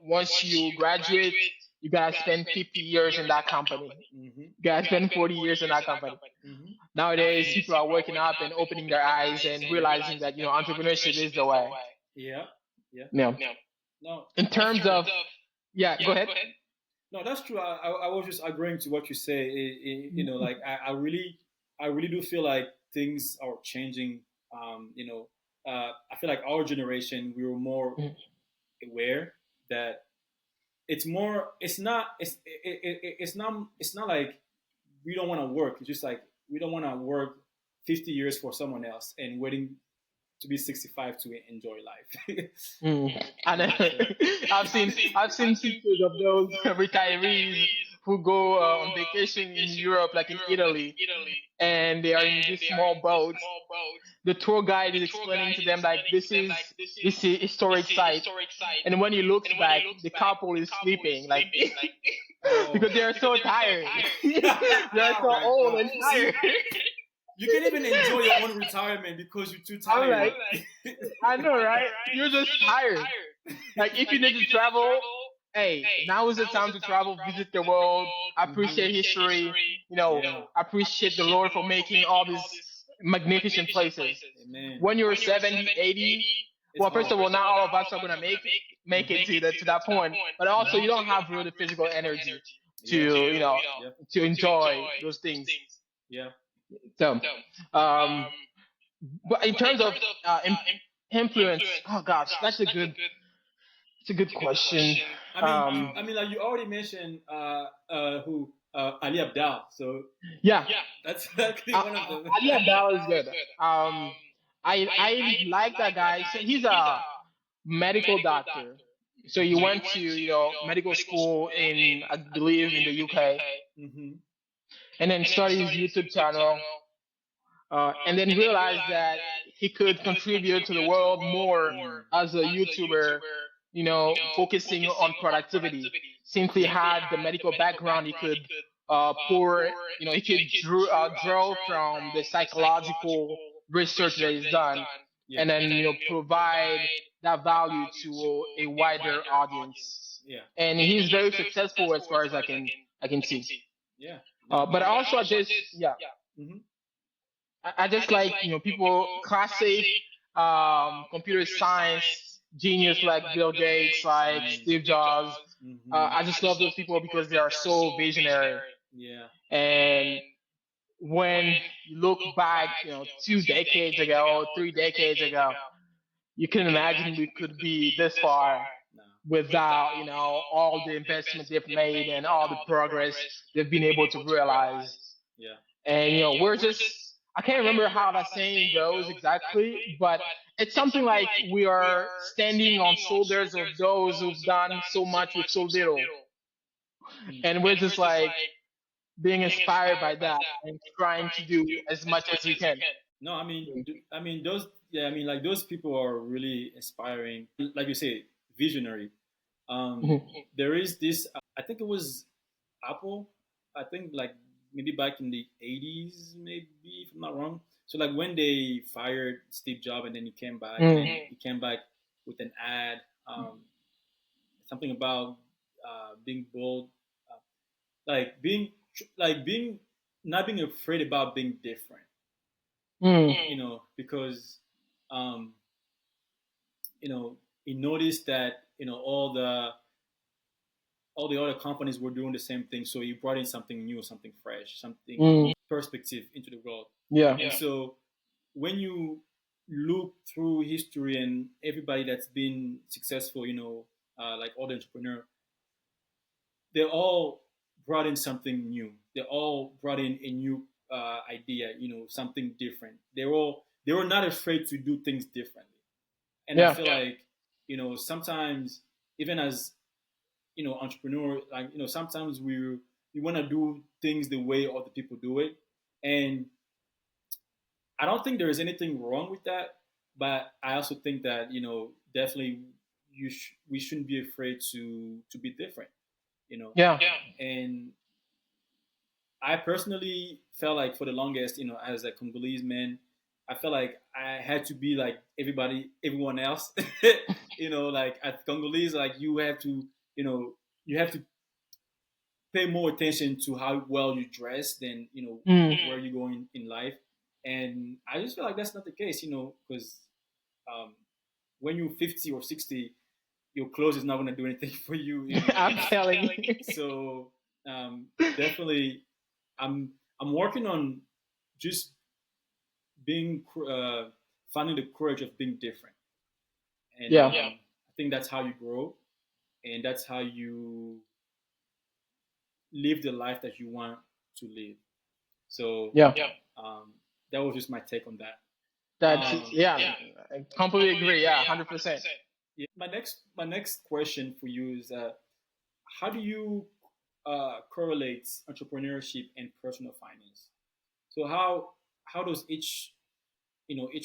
Speaker 2: once you graduate, you gotta spend 50 years in that company.
Speaker 1: Mm-hmm.
Speaker 2: You gotta spend 40 years in that company.
Speaker 1: Mm-hmm.
Speaker 2: Nowadays, people are waking up and opening their eyes and realizing that entrepreneurship is the way.
Speaker 1: Yeah. Yeah.
Speaker 2: You
Speaker 1: No,
Speaker 2: in
Speaker 1: that's
Speaker 2: terms
Speaker 1: true.
Speaker 2: of yeah, go ahead.
Speaker 1: No, that's true. I was just agreeing to what you say. Like I really do feel like things are changing. I feel like our generation we were more aware that it's more. It's not like we don't want to work. It's just like we don't want to work 50 years for someone else and waiting to be 65 to enjoy life.
Speaker 2: I know. I've seen pictures of those retirees who go on vacation in Europe, like in Italy, and they are in these small boats. The tour guide is explaining to them like this is historic site, and when he looks back, the couple is sleeping, like
Speaker 1: Oh.
Speaker 2: because they are so tired. They are
Speaker 1: Oh
Speaker 2: so
Speaker 1: my
Speaker 2: old
Speaker 1: God.
Speaker 2: and
Speaker 1: See,
Speaker 2: tired.
Speaker 1: you can even enjoy your own retirement because you're too
Speaker 2: I'm
Speaker 1: tired.
Speaker 2: like, I know, right? You're just tired. Like if you need to travel, hey, now is the time to travel, visit the world, appreciate history,
Speaker 1: Yeah.
Speaker 2: appreciate the Lord for making all these magnificent places.
Speaker 1: Amen.
Speaker 2: When you're 70, 80,
Speaker 1: It's
Speaker 2: well, first
Speaker 1: hard.
Speaker 2: of all, not all of us are gonna make it to that point, but also you don't have really physical energy to
Speaker 1: Yeah. Yeah.
Speaker 2: to enjoy those things.
Speaker 1: Yeah.
Speaker 2: So, um, but in terms of influence, oh gosh, it's a good question.
Speaker 1: I mean, like you already mentioned, who Ali Abdal. So
Speaker 2: Yeah,
Speaker 1: that's exactly
Speaker 2: uh,
Speaker 1: one of them.
Speaker 2: Ali Abdal is good. I like that guy. So he's a medical doctor. So he went to medical school in, I believe, in the UK,
Speaker 1: Mm-hmm.
Speaker 2: and then started his YouTube channel, and then realized that he could contribute to the world more as a YouTuber, focusing on productivity. Since he had the medical background, he could pour, he could draw from the psychological research that is done,
Speaker 1: Yeah.
Speaker 2: and then provide that value to a wider audience.
Speaker 1: Yeah.
Speaker 2: And he's very successful as far as I can see.
Speaker 1: Yeah. No.
Speaker 2: But also, yeah,
Speaker 1: Mm-hmm.
Speaker 2: I just like people classic computer science genius like Bill Gates, like Steve Jobs.
Speaker 1: Mm-hmm.
Speaker 2: I just love those people because they are so visionary.
Speaker 1: Yeah.
Speaker 2: And when you look back, 2 decades ago, 3 decades ago, you can imagine we could be this far
Speaker 1: No.
Speaker 2: without all the investment they've made and all the progress they've been able to realize.
Speaker 1: Yeah.
Speaker 2: And we're just, I can't remember how that saying goes exactly, but it's something like we are standing on shoulders of those who've done so much with so little, and we're just like being inspired by that and trying to do as much as we can.
Speaker 1: No, I mean those. Yeah, I mean like those people are really inspiring. Like you say, visionary. Um,
Speaker 2: Mhm.
Speaker 1: there is this. I think it was Apple. I think like maybe back in the 80s, maybe if I'm not wrong. So like when they fired Steve Jobs and then he came back and then
Speaker 2: Mm.
Speaker 1: he came back with an ad, something about being bold, uh, like being not being afraid about being different.
Speaker 2: Mm.
Speaker 1: You know, because um, you know he noticed that all the other companies were doing the same thing, so he brought in something new, something fresh, something
Speaker 2: Mm.
Speaker 1: perspective into the world.
Speaker 2: Yeah.
Speaker 1: And so when you look through history and everybody that's been successful, like all the entrepreneurs, they all brought in something new. They all brought in a new idea, something different. They were not afraid to do things differently. And I
Speaker 2: Yeah.
Speaker 1: feel like sometimes even as entrepreneur, like sometimes we want to do things the way other people do it, and I don't think there is anything wrong with that, but I also think that definitely we shouldn't be afraid to be different, you know.
Speaker 2: Yeah.
Speaker 1: And I personally felt like for the longest, as a Congolese man, I felt like I had to be like everyone else. Like at Congolese, like you know, you have to pay more attention to how well you dress than
Speaker 2: Mm.
Speaker 1: where you go in life. And I just feel like that's not the case, because um, when you're 50 or 60, your clothes is not going to do anything for you
Speaker 2: I'm
Speaker 1: anyways.
Speaker 2: telling you.
Speaker 1: So definitely, I'm I'm working on just being finding the courage of being different, and
Speaker 2: Yeah.
Speaker 1: I think that's how you grow, and that's how you live the life that you want to live. So
Speaker 2: Yeah.
Speaker 1: um, that was just my take on that.
Speaker 2: That's yeah.
Speaker 1: Yeah,
Speaker 2: I completely agree. Yeah, 100%.
Speaker 1: my next question for you is how do you correlate entrepreneurship and personal finance? So how does each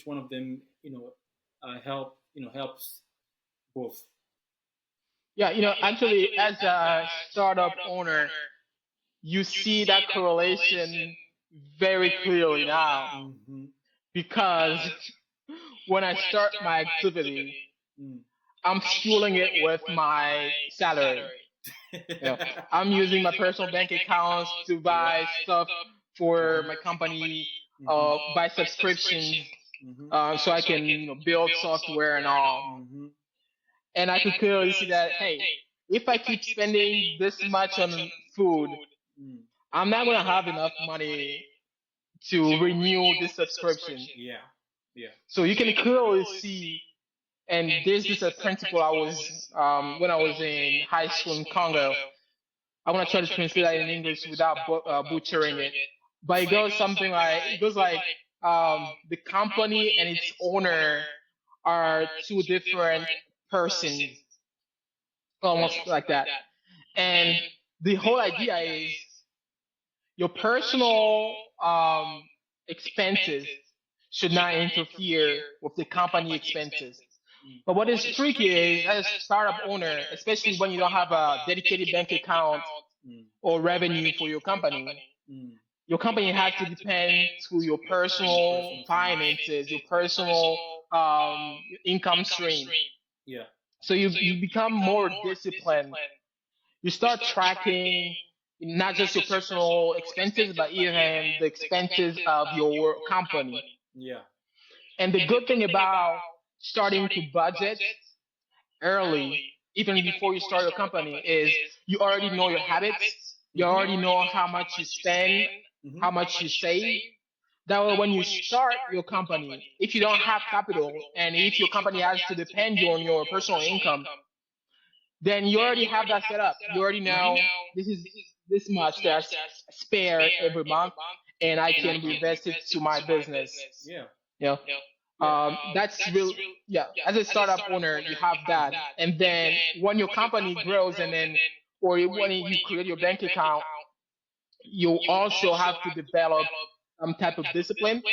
Speaker 1: one of them helps both?
Speaker 2: Yeah, actually, as a startup owner, you see that correlation very clearly now
Speaker 1: Mm-hmm.
Speaker 2: because when I start my activity,
Speaker 1: Mm.
Speaker 2: I'm fueling it with my salary. You know, I'm using my personal bank accounts to buy stuff for my company, buy subscriptions,
Speaker 1: Mm-hmm.
Speaker 2: so I can, build software and all.
Speaker 1: Mm-hmm.
Speaker 2: And I could clearly see that, hey, if I keep spending this much on food,
Speaker 1: Mm.
Speaker 2: I'm not gonna have enough money to renew this subscription.
Speaker 1: Yeah. Yeah.
Speaker 2: So you can clearly see, and this is a principle I was when I was in high school in Congo. I want to try to translate that in English without butchering it. But it goes like the company and its owner are two different persons, almost like that. And the whole idea is your personal expenses should not interfere with the company expenses.
Speaker 1: Mm.
Speaker 2: But what is tricky is, as a startup owner, especially when you don't have a dedicated bank account
Speaker 1: Mm.
Speaker 2: or revenue for
Speaker 1: Mm.
Speaker 2: your company has to depend to your
Speaker 1: Your
Speaker 2: personal
Speaker 1: personal finance.
Speaker 2: finances, your personal income stream.
Speaker 1: Yeah.
Speaker 2: So you become more disciplined. You start tracking not just your personal expenses, but even the expenses of your company.
Speaker 1: Yeah.
Speaker 2: And the good thing about starting to budget early, even before you start your company, is you already know your habits. You
Speaker 1: Mm-hmm.
Speaker 2: already know how much you spend,
Speaker 1: Mm-hmm.
Speaker 2: how much you save. That way, when you start your company, if you don't have capital and if your company has to depend you on your personal income, then you already have that set up. You already know this is this much that's spare every month, and I can reinvest it to my business.
Speaker 1: Yeah.
Speaker 2: You know,
Speaker 1: Yeah.
Speaker 2: that's real. Yeah, as a startup owner, you have that, and then when your company grows, and then or when you create your bank account, you also have to develop some type of discipline.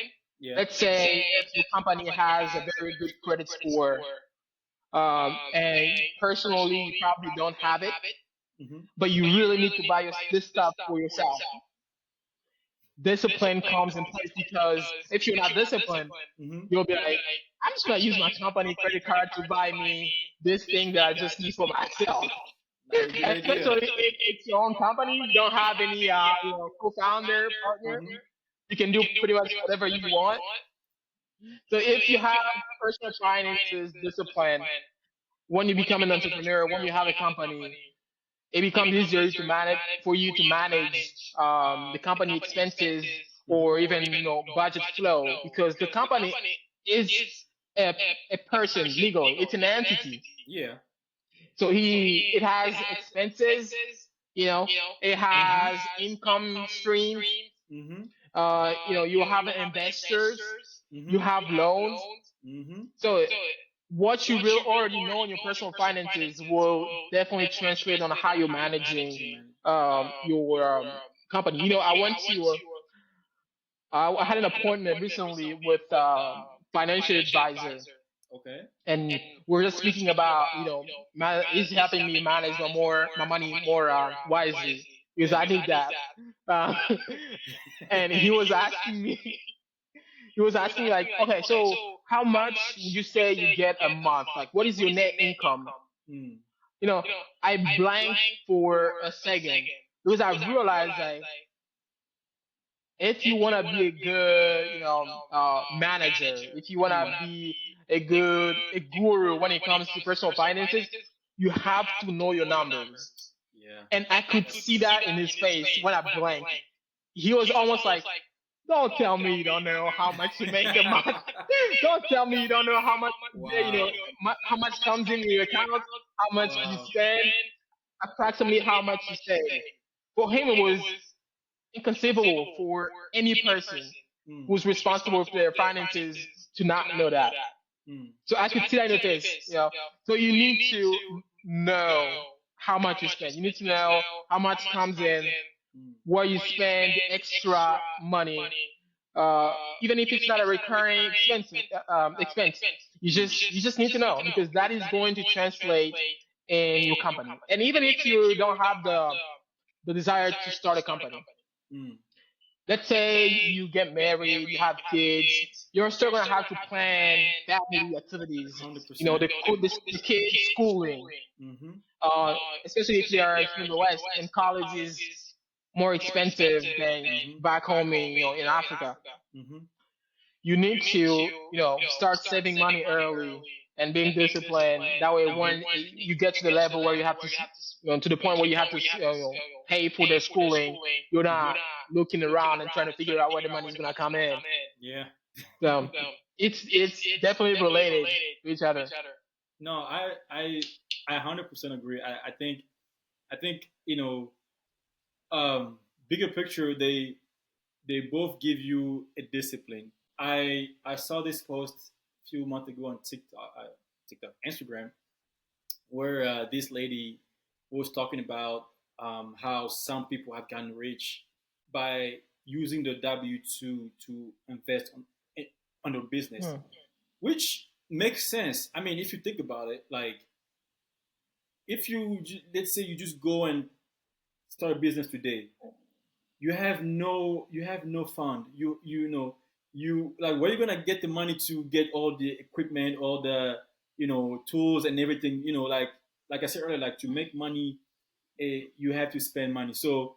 Speaker 1: Yeah.
Speaker 2: Let's say if your company has a very good credit score, And personally, you probably don't have it,
Speaker 1: Mm-hmm.
Speaker 2: but you really need to buy this stuff for yourself. Discipline comes in place because if you're not disciplined,
Speaker 1: Mm-hmm.
Speaker 2: you'll be like, I'm just gonna use my company credit card to buy me this thing that I just need for myself.
Speaker 1: That's a good
Speaker 2: And
Speaker 1: idea.
Speaker 2: especially if it's your own company, you don't have any co-founder partner.
Speaker 1: Mm-hmm.
Speaker 2: You can do pretty much whatever you want. So if you have personal finances discipline, when you become an entrepreneur, when you have a company, it becomes easier to manage for you to manage the company expenses
Speaker 1: Mm-hmm.
Speaker 2: or even budget flow because the company is a, a person legally. It's an entity.
Speaker 1: Yeah.
Speaker 2: So it has expenses, you know, it has income streams.
Speaker 1: Mm-hmm.
Speaker 2: You have investors, you
Speaker 1: Mm-hmm.
Speaker 2: have loans.
Speaker 1: Mm-hmm.
Speaker 2: So what you will already know in your personal finances will definitely translate on how you're managing your company. I went to I had an appointment recently with financial advisor,
Speaker 1: Okay.
Speaker 2: and we're just speaking about he's helping me manage my money more wisely because
Speaker 1: Yeah.
Speaker 2: I need that. Uh, and he was asking me like, okay, so how much would you say you get a month? Like, what is your net income?
Speaker 1: Mm.
Speaker 2: You know, I blanked for a second because I realized that if you want to be a good, manager, if you want to be a guru when it comes to personal finances, you have to know your numbers.
Speaker 1: Yeah.
Speaker 2: And I could see that in his face when I blinked. He was almost like, "Don't tell me you don't know how much you make a month. Don't tell me you don't know how much,
Speaker 1: Wow.
Speaker 2: how much comes in your account, how much you
Speaker 1: Wow.
Speaker 2: spend, approximately how much you save." For him, it was inconceivable for any person
Speaker 1: Mm.
Speaker 2: who's responsible for their finances to not know that.
Speaker 1: Mm.
Speaker 2: So I could see that in your face. So you need to know how much you spend. You need to know how much comes in,
Speaker 1: Mm.
Speaker 2: where you spend extra money, even if it's not a recurring expense. You just need to know because that is going to translate in your company. And even if you don't have the desire to start a company,
Speaker 1: Mm.
Speaker 2: let's say you get married, you have kids, you're still gonna have to plan family activities.
Speaker 1: 100%.
Speaker 2: The kids schooling,
Speaker 1: Mm-hmm.
Speaker 2: uh, especially if they are here in the West, and college is more expensive than
Speaker 1: Mm-hmm.
Speaker 2: back home in Africa.
Speaker 1: Mm-hmm.
Speaker 2: You need to start saving money early and being disciplined. That way, when you get to the level where you have to to the point where you have to pay for their schooling, you're not looking around and trying to figure out where the money is gonna come in.
Speaker 1: Yeah.
Speaker 2: So it's definitely related to each other.
Speaker 1: No, I 100% agree. I think bigger picture, they both give you a discipline. I saw this post a few months ago on TikTok, Instagram, where this lady was talking about how some people have gotten rich by using the W-2 to invest on their business,
Speaker 2: Hmm.
Speaker 1: which makes sense. I mean, if you think about it, like if let's say you just go and start a business today, you have no fund. You like where you gonna get the money to get all the equipment, all the tools and everything. Like I said earlier, like to make money, you have to spend money. So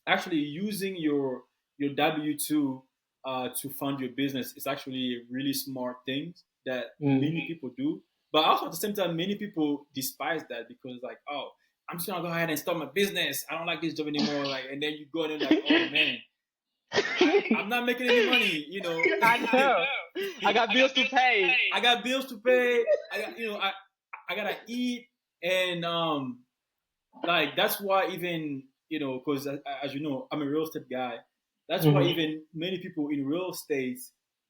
Speaker 1: actually using your W-2 to fund your business is actually a really smart thing that
Speaker 2: Mm.
Speaker 1: many people do. But also at the same time, many people despise that because like, oh, I'm just gonna go ahead and start my business. I don't like this job anymore. Like, and then you go in and like, oh man, I'm not making any money.
Speaker 2: I know. I got bills to pay.
Speaker 1: I got bills to pay. I gotta eat, and like that's why even because as you know, I'm a real estate guy. That's why
Speaker 2: Hmm.
Speaker 1: even many people in real estate,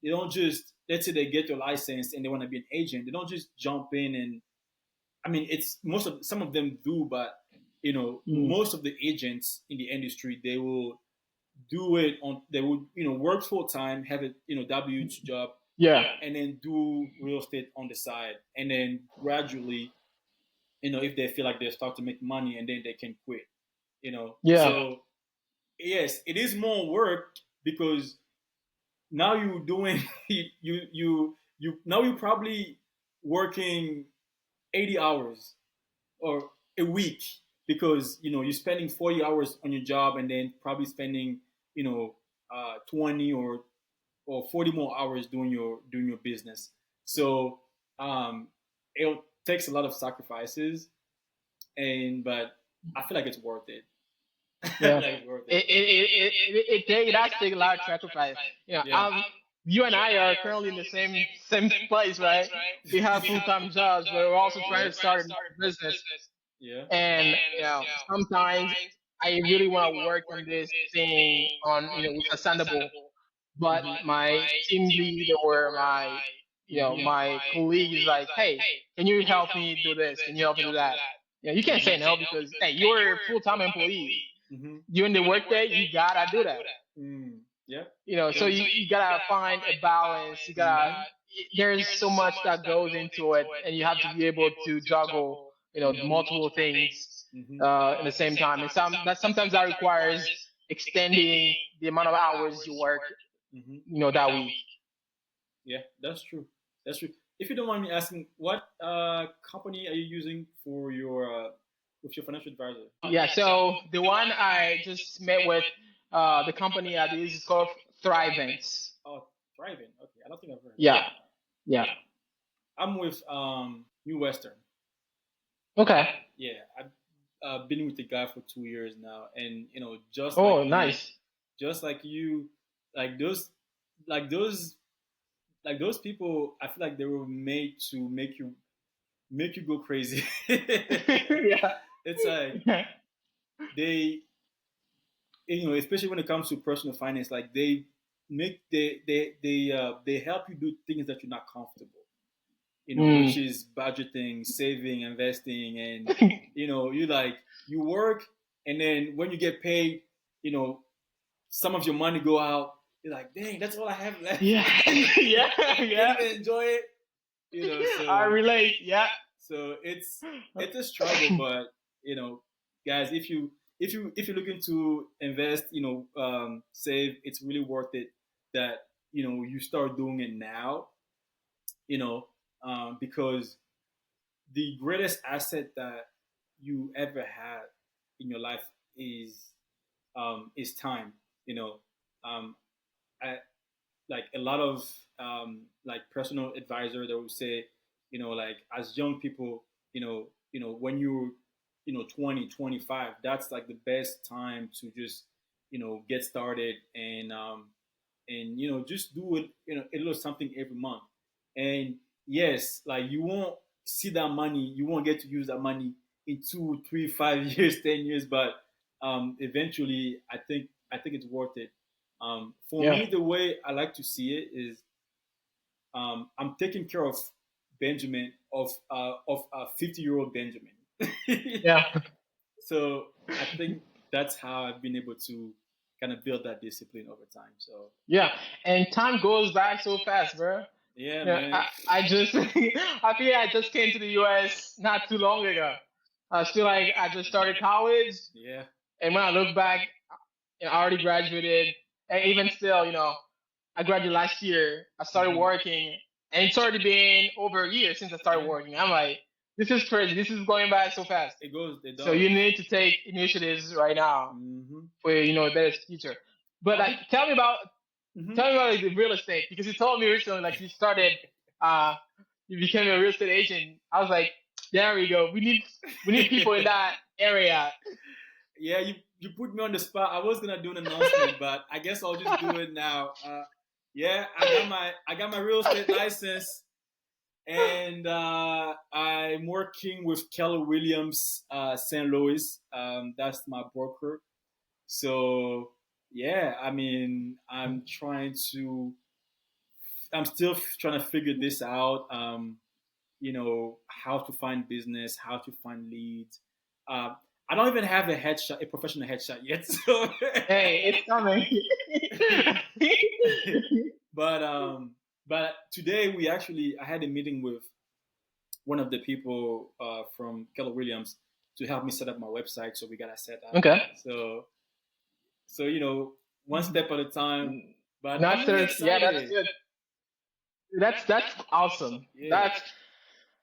Speaker 1: they don't just, let's say they get your license and they want to be an agent, they don't just jump in. And I mean, it's most of some of them do, but
Speaker 2: Mm.
Speaker 1: most of the agents in the industry, they will work full time, have a W-2 job,
Speaker 2: Yeah.
Speaker 1: and then do real estate on the side, and then gradually, if they feel like they start to make money, and then they can quit.
Speaker 2: Yeah.
Speaker 1: So yes, it is more work because now you're doing you now you're probably working 80 hours or a week because you're spending 40 hours on your job and then probably spending 20 or 40 more hours doing your business. So it takes a lot of sacrifices, but I feel like it's worth it. I feel
Speaker 2: Yeah.
Speaker 1: like it's worth
Speaker 2: It
Speaker 1: it.
Speaker 2: it it it does take a lot of sacrifice.
Speaker 1: Yeah.
Speaker 2: You and I are currently in the same place, right? We have full time jobs, but we're also trying to start another business.
Speaker 1: Yeah.
Speaker 2: And sometimes I really want to work on this thing on with Ascendable, but my team lead or my my colleague is like, hey, can you help me do this? Can you help me do that? You can't say no because hey, you're a full time employee.
Speaker 1: Mm-hmm.
Speaker 2: During the workday, you gotta do that.
Speaker 1: Mm. Yeah.
Speaker 2: So you gotta find a balance. You gotta there's so much that goes into it, and you have to be able to juggle multiple things
Speaker 1: Mm-hmm.
Speaker 2: at the same time. And sometimes that requires extending the amount of hours you work
Speaker 1: Mm-hmm.
Speaker 2: that week.
Speaker 1: Yeah, that's true. That's true. If you don't mind me asking, what company are you using for your with your financial advisor?
Speaker 2: Yeah. So the one I just met with, the company that is called Thrivents.
Speaker 1: Oh, Thriving. Okay, I don't think I've heard of it.
Speaker 2: Yeah. Yeah.
Speaker 1: I'm with New Western.
Speaker 2: Okay.
Speaker 1: Yeah, I've been with the guy for 2 years now, and just like
Speaker 2: Oh,
Speaker 1: you,
Speaker 2: nice.
Speaker 1: just like you, like those, like those, like those people. I feel like they were made to make you go crazy.
Speaker 2: Yeah.
Speaker 1: It's like they, especially when it comes to personal finance, like they help you do things that you're not comfortable. Which
Speaker 2: Mm.
Speaker 1: is budgeting, saving, investing, and you work, and then when you get paid, you know some of your money go out. You're like, dang, that's all I have left.
Speaker 2: Yeah. Yeah.
Speaker 1: Can't
Speaker 2: Yeah.
Speaker 1: even enjoy it.
Speaker 2: I
Speaker 1: So
Speaker 2: relate. Yeah.
Speaker 1: it's a struggle, but guys, if you're looking to invest, save, it's really worth it. That you start doing it now. You know, because the greatest asset that you ever had in your life is time. You know, um, I, like a lot of like personal advisor that would say, like as young people, when you're 20, 25, that's like the best time to just get started and just do it, a little something every month. And yes, like you won't see that money, you won't get to use that money in 2, 3, 5 years, 10 years, but eventually I think it's worth it. For
Speaker 2: Yeah.
Speaker 1: me, the way I like to see it is I'm taking care of Benjamin, of a 50-year-old Benjamin.
Speaker 2: Yeah.
Speaker 1: So I think that's how I've been able to kind of build that discipline over time. So
Speaker 2: Yeah. And time goes by so fast, bro.
Speaker 1: yeah, man.
Speaker 2: I just I feel like I just came to the US not too long ago. I feel like I just started college,
Speaker 1: Yeah.
Speaker 2: and when I look back, I already graduated, and even still, I graduated last year. I started working, and it's already been over a year since I started working. I'm like, this is crazy. This is going by so fast.
Speaker 1: It
Speaker 2: So
Speaker 1: does.
Speaker 2: you need to take initiatives right now
Speaker 1: Mm-hmm.
Speaker 2: for a better future. But like,
Speaker 1: Mm-hmm.
Speaker 2: tell me about like the real estate because you told me recently like you started, uh, you became a real estate agent. I was like, there we go. We need people in that area.
Speaker 1: Yeah, you put me on the spot. I was gonna do an announcement, but I guess I'll just do it now. Yeah, I got my real estate license, and I'm working with Keller Williams, St. Louis. That's my broker. So yeah, I mean, I'm still trying to figure this out. How to find business, how to find leads. Uh, I don't even have a professional headshot yet. So,
Speaker 2: Hey, it's coming.
Speaker 1: but But today I had a meeting with one of the people from Keller Williams to help me set up my website. So we got to set up.
Speaker 2: Okay.
Speaker 1: So one step at a time. But I'm really
Speaker 2: Masters, yeah, that's
Speaker 1: excited.
Speaker 2: good. That's awesome.
Speaker 1: Yeah.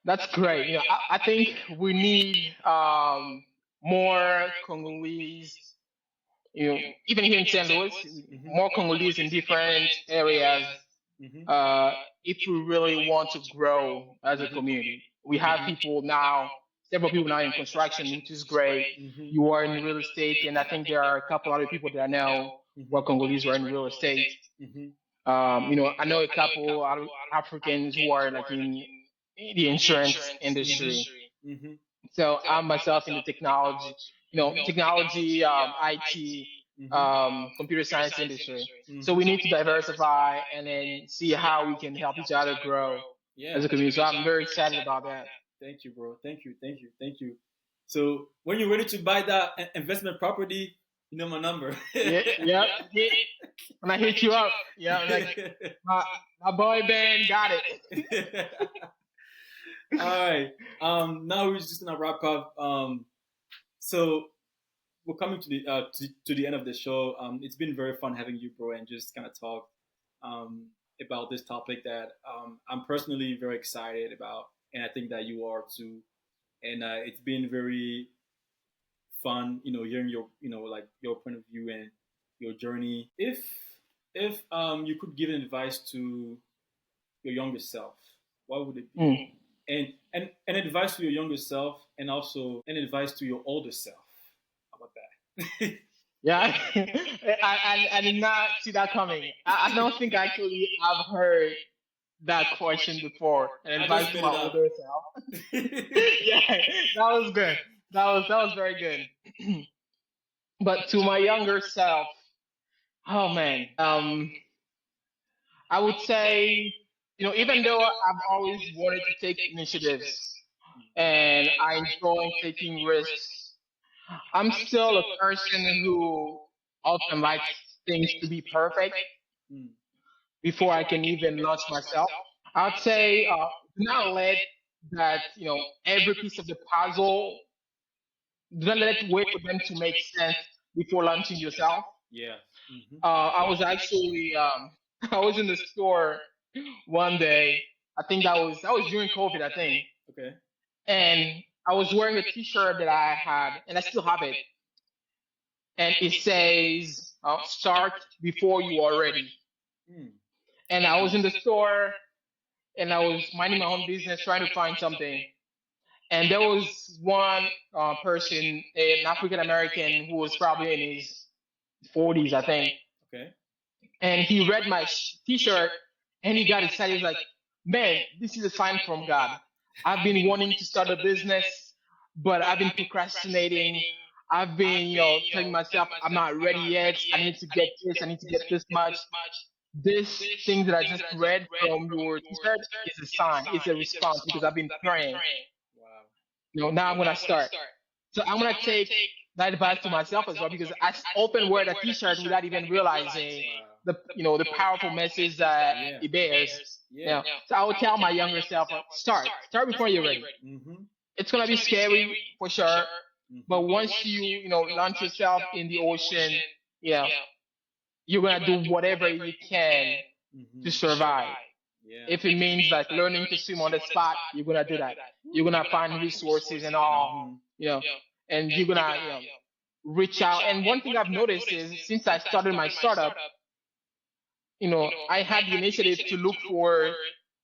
Speaker 2: That's great. I think we need more Congolese. Even here in St. Louis,
Speaker 1: Mhm.
Speaker 2: more Congolese in different areas.
Speaker 1: Mhm.
Speaker 2: Uh, if we really want to grow as a community, we have people now, several people now in construction, which is great.
Speaker 1: Mhm.
Speaker 2: You are in real estate, and I think there are a couple other people that I know who are Congolese who are in real estate.
Speaker 1: Mhm.
Speaker 2: I know a couple Africans who are like in the insurance industry.
Speaker 1: Mhm.
Speaker 2: So I'm myself in the technology, technology, IT, computer science industry. So we need to diversify and then see how we can help each other grow
Speaker 1: Yeah.
Speaker 2: as a community. So I'm very excited about that.
Speaker 1: Thank you, bro. Thank you. Thank you. Thank you. So when you're ready to buy that investment property, you know my number.
Speaker 2: Yeah, yeah. When I hit you up, yeah, I'm like my, my boy Ben got it.
Speaker 1: All right. Now we're just gonna wrap up. So we're coming to the end of the show. It's been very fun having you, bro, and just kind of talk um, about this topic that I'm personally very excited about, and I think that you are too. And it's been very fun, hearing your, like your point of view and your journey. If you could give an advice to your younger self, what would it be?
Speaker 2: Mm.
Speaker 1: And an advice to your younger self, and also an advice to your older self. How about that?
Speaker 2: Yeah, I did not see that coming. I don't think actually I've heard that question before. And
Speaker 1: I
Speaker 2: advice
Speaker 1: just
Speaker 2: to
Speaker 1: made
Speaker 2: my
Speaker 1: it up.
Speaker 2: older self. Yeah, that was good. That was very good. But to my younger self, oh man, I would say, even though I've always wanted to take initiatives and I enjoy taking risks, I'm still a person who often likes things to be perfect
Speaker 1: Mm.
Speaker 2: before I can even launch myself. I'd say do not let that, every piece of the puzzle, do not let wait for them to make sense before launching yourself.
Speaker 1: Yeah. Hmm.
Speaker 2: I was actually, I was in the store one day. I think that was during COVID, I think,
Speaker 1: Okay.
Speaker 2: and I was wearing a T-shirt that I had, and I still have it, and it says, "Start before you are ready."
Speaker 1: Mm.
Speaker 2: And I was in the store, and I was minding my own business, trying to find something, and there was one person, an African American, who was probably in his 40s, I think,
Speaker 1: Okay.
Speaker 2: and he read my T-shirt, and he got excited. He was like, "Man, this is a sign from God. I've been wanting to start a business, but I've been procrastinating. I've been, telling myself I'm not ready yet. I need to get this. I need to get this much. This thing that I just read from your T-shirt is a sign. It's a response because I've been praying.
Speaker 1: Wow.
Speaker 2: Now I'm gonna start. So I'm gonna take that advice to myself as well because I often wear the T-shirt without even realizing the powerful message that
Speaker 1: Yeah.
Speaker 2: it bears.
Speaker 1: Yeah.
Speaker 2: So I would tell my younger self, start before you're ready.
Speaker 1: Mm-hmm.
Speaker 2: It's gonna be scary for sure, but
Speaker 1: Mm-hmm.
Speaker 2: once you launch yourself in the ocean, yeah, you're gonna do whatever you can
Speaker 1: Mm-hmm.
Speaker 2: to survive.
Speaker 1: Yeah.
Speaker 2: If it means like learning to swim on the spot, you're gonna do that. You're gonna find resources and all,
Speaker 1: Mm-hmm.
Speaker 2: you know, and you're gonna, reach out. And one thing I've noticed is since I started my startup, I had the initiative to look for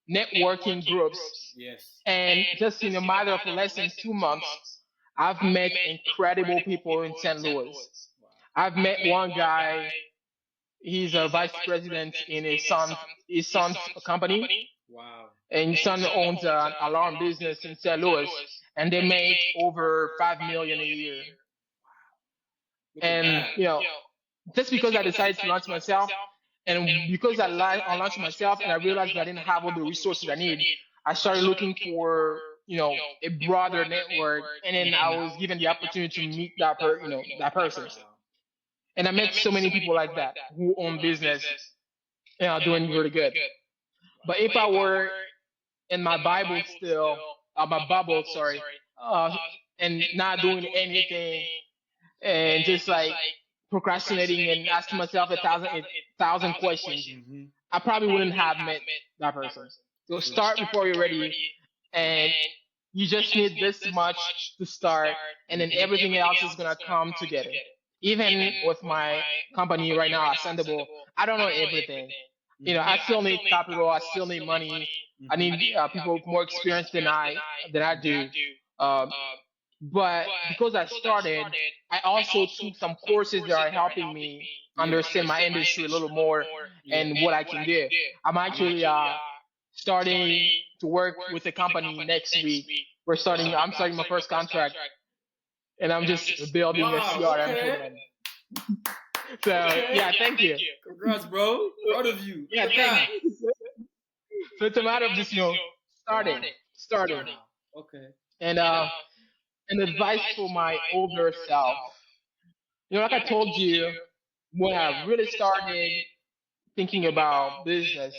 Speaker 2: networking groups.
Speaker 1: Yes.
Speaker 2: And just in a matter of less than 2 months, I've met incredible people in St. Louis.
Speaker 1: Wow.
Speaker 2: I've met one guy. He's a vice president in his son's company,
Speaker 1: Wow.
Speaker 2: and his son owns an alarm business in St. Louis, and they make over 5 million a year.
Speaker 1: Look at
Speaker 2: And
Speaker 1: that.
Speaker 2: just because I decided to launch myself, and because I launched myself, and I realized that I didn't have all the resources I need, I started looking for a broader network, and then I was given the opportunity to meet that person,
Speaker 1: Wow.
Speaker 2: and I met so many people like that who own business, doing really good. But if I were in my Bible still, my bubble, sorry, uh, and not doing anything and just like procrastinating and asking myself a thousand questions,
Speaker 1: Mm-hmm.
Speaker 2: I probably wouldn't have met that person. So start before you're ready, and you just need this much to start, and then everything else is gonna come together. Even with my company right now, Ascendable, I don't know everything. I still need capital. I still need money. I need people with more experience than I do. Um, but because I started, I also took some courses that are helping me understand my industry a little more and what I can do. I'm actually starting to work with a company next week. I'm starting my first contract, and I'm just building a
Speaker 1: Wow.
Speaker 2: CRM for
Speaker 1: Okay.
Speaker 2: them. So
Speaker 1: Okay.
Speaker 2: yeah, thank you.
Speaker 1: Congrats, bro. Proud of you.
Speaker 2: Yeah,
Speaker 1: Good
Speaker 2: thanks.
Speaker 1: guy.
Speaker 2: So it's a matter of just
Speaker 1: Wow.
Speaker 2: starting,
Speaker 1: Wow. Okay.
Speaker 2: and an advice for my older self. Like I told you, when I really started thinking about business,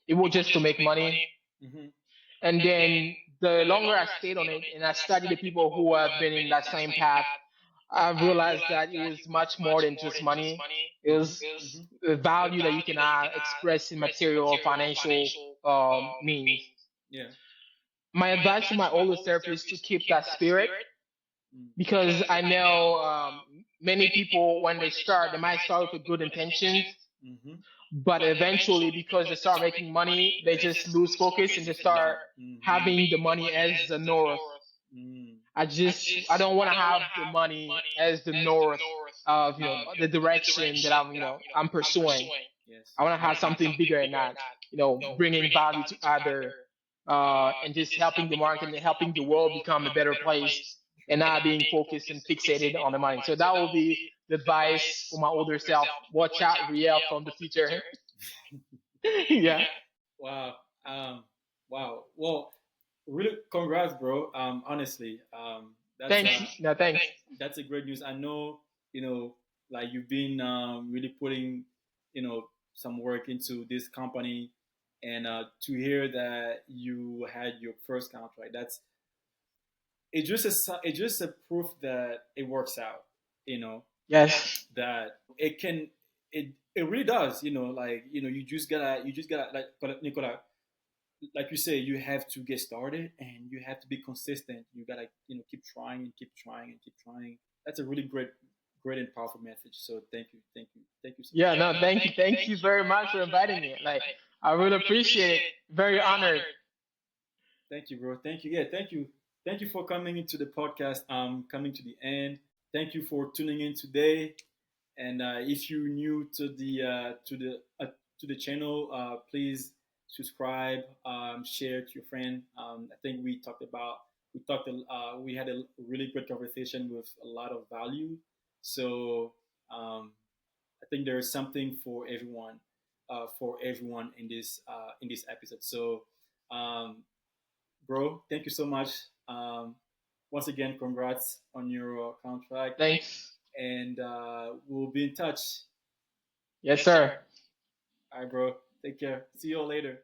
Speaker 2: it was just to make money.
Speaker 1: Mm-hmm.
Speaker 2: And then the longer I stayed on it and I studied the people who have been in that same path, I've realized that it was much more than just money. It
Speaker 1: Mm-hmm.
Speaker 2: was
Speaker 1: Mm-hmm.
Speaker 2: the value that you can express in material or financial means.
Speaker 1: Yeah.
Speaker 2: My advice to my older self is to keep that spirit, because I know many people, when they start, they might start with good intentions,
Speaker 1: Mm-hmm.
Speaker 2: but eventually, because they start making money, they just lose focus and they start
Speaker 1: Mm-hmm.
Speaker 2: having the money as the north.
Speaker 1: Mm.
Speaker 2: I don't want to have the money as the north of the direction that I'm pursuing.
Speaker 1: Yes.
Speaker 2: I want to have something bigger than that, bringing value to other, and just helping the market and helping the world become a better place, and not being focused and fixated on the money. So that will be the advice for my older self. Watch out, Rueil, from the future. Yeah.
Speaker 1: Wow. Wow. Well, really, congrats, bro. Honestly,
Speaker 2: Thanks. No, thanks.
Speaker 1: that's a great news. I know, like you've been really putting, some work into this company, and to hear that you had your first contract, it's just a proof that it works out. You know
Speaker 2: Yes.
Speaker 1: that it can it really does. Like you just gotta like Nicola, like you say, you have to get started and you have to be consistent. You gotta keep trying and keep trying and keep trying. That's a really great and powerful message. So thank you so
Speaker 2: Yeah,
Speaker 1: much.
Speaker 2: no, thank you. Thank you very much for inviting me. Like, I really appreciate it. Very honored.
Speaker 1: Thank you, bro. Thank you. Yeah, thank you for coming into the podcast. Coming to the end. Thank you for tuning in today. And if you're new to the channel, please subscribe, share to your friend. I think we had a really great conversation with a lot of value. So I think there is something for everyone in this episode. So, um, bro, thank you so much. Once again, congrats on your contract,
Speaker 2: Thanks.
Speaker 1: and we'll be in touch.
Speaker 2: Yes, sir.
Speaker 1: All right, bro. Take care. See you all later.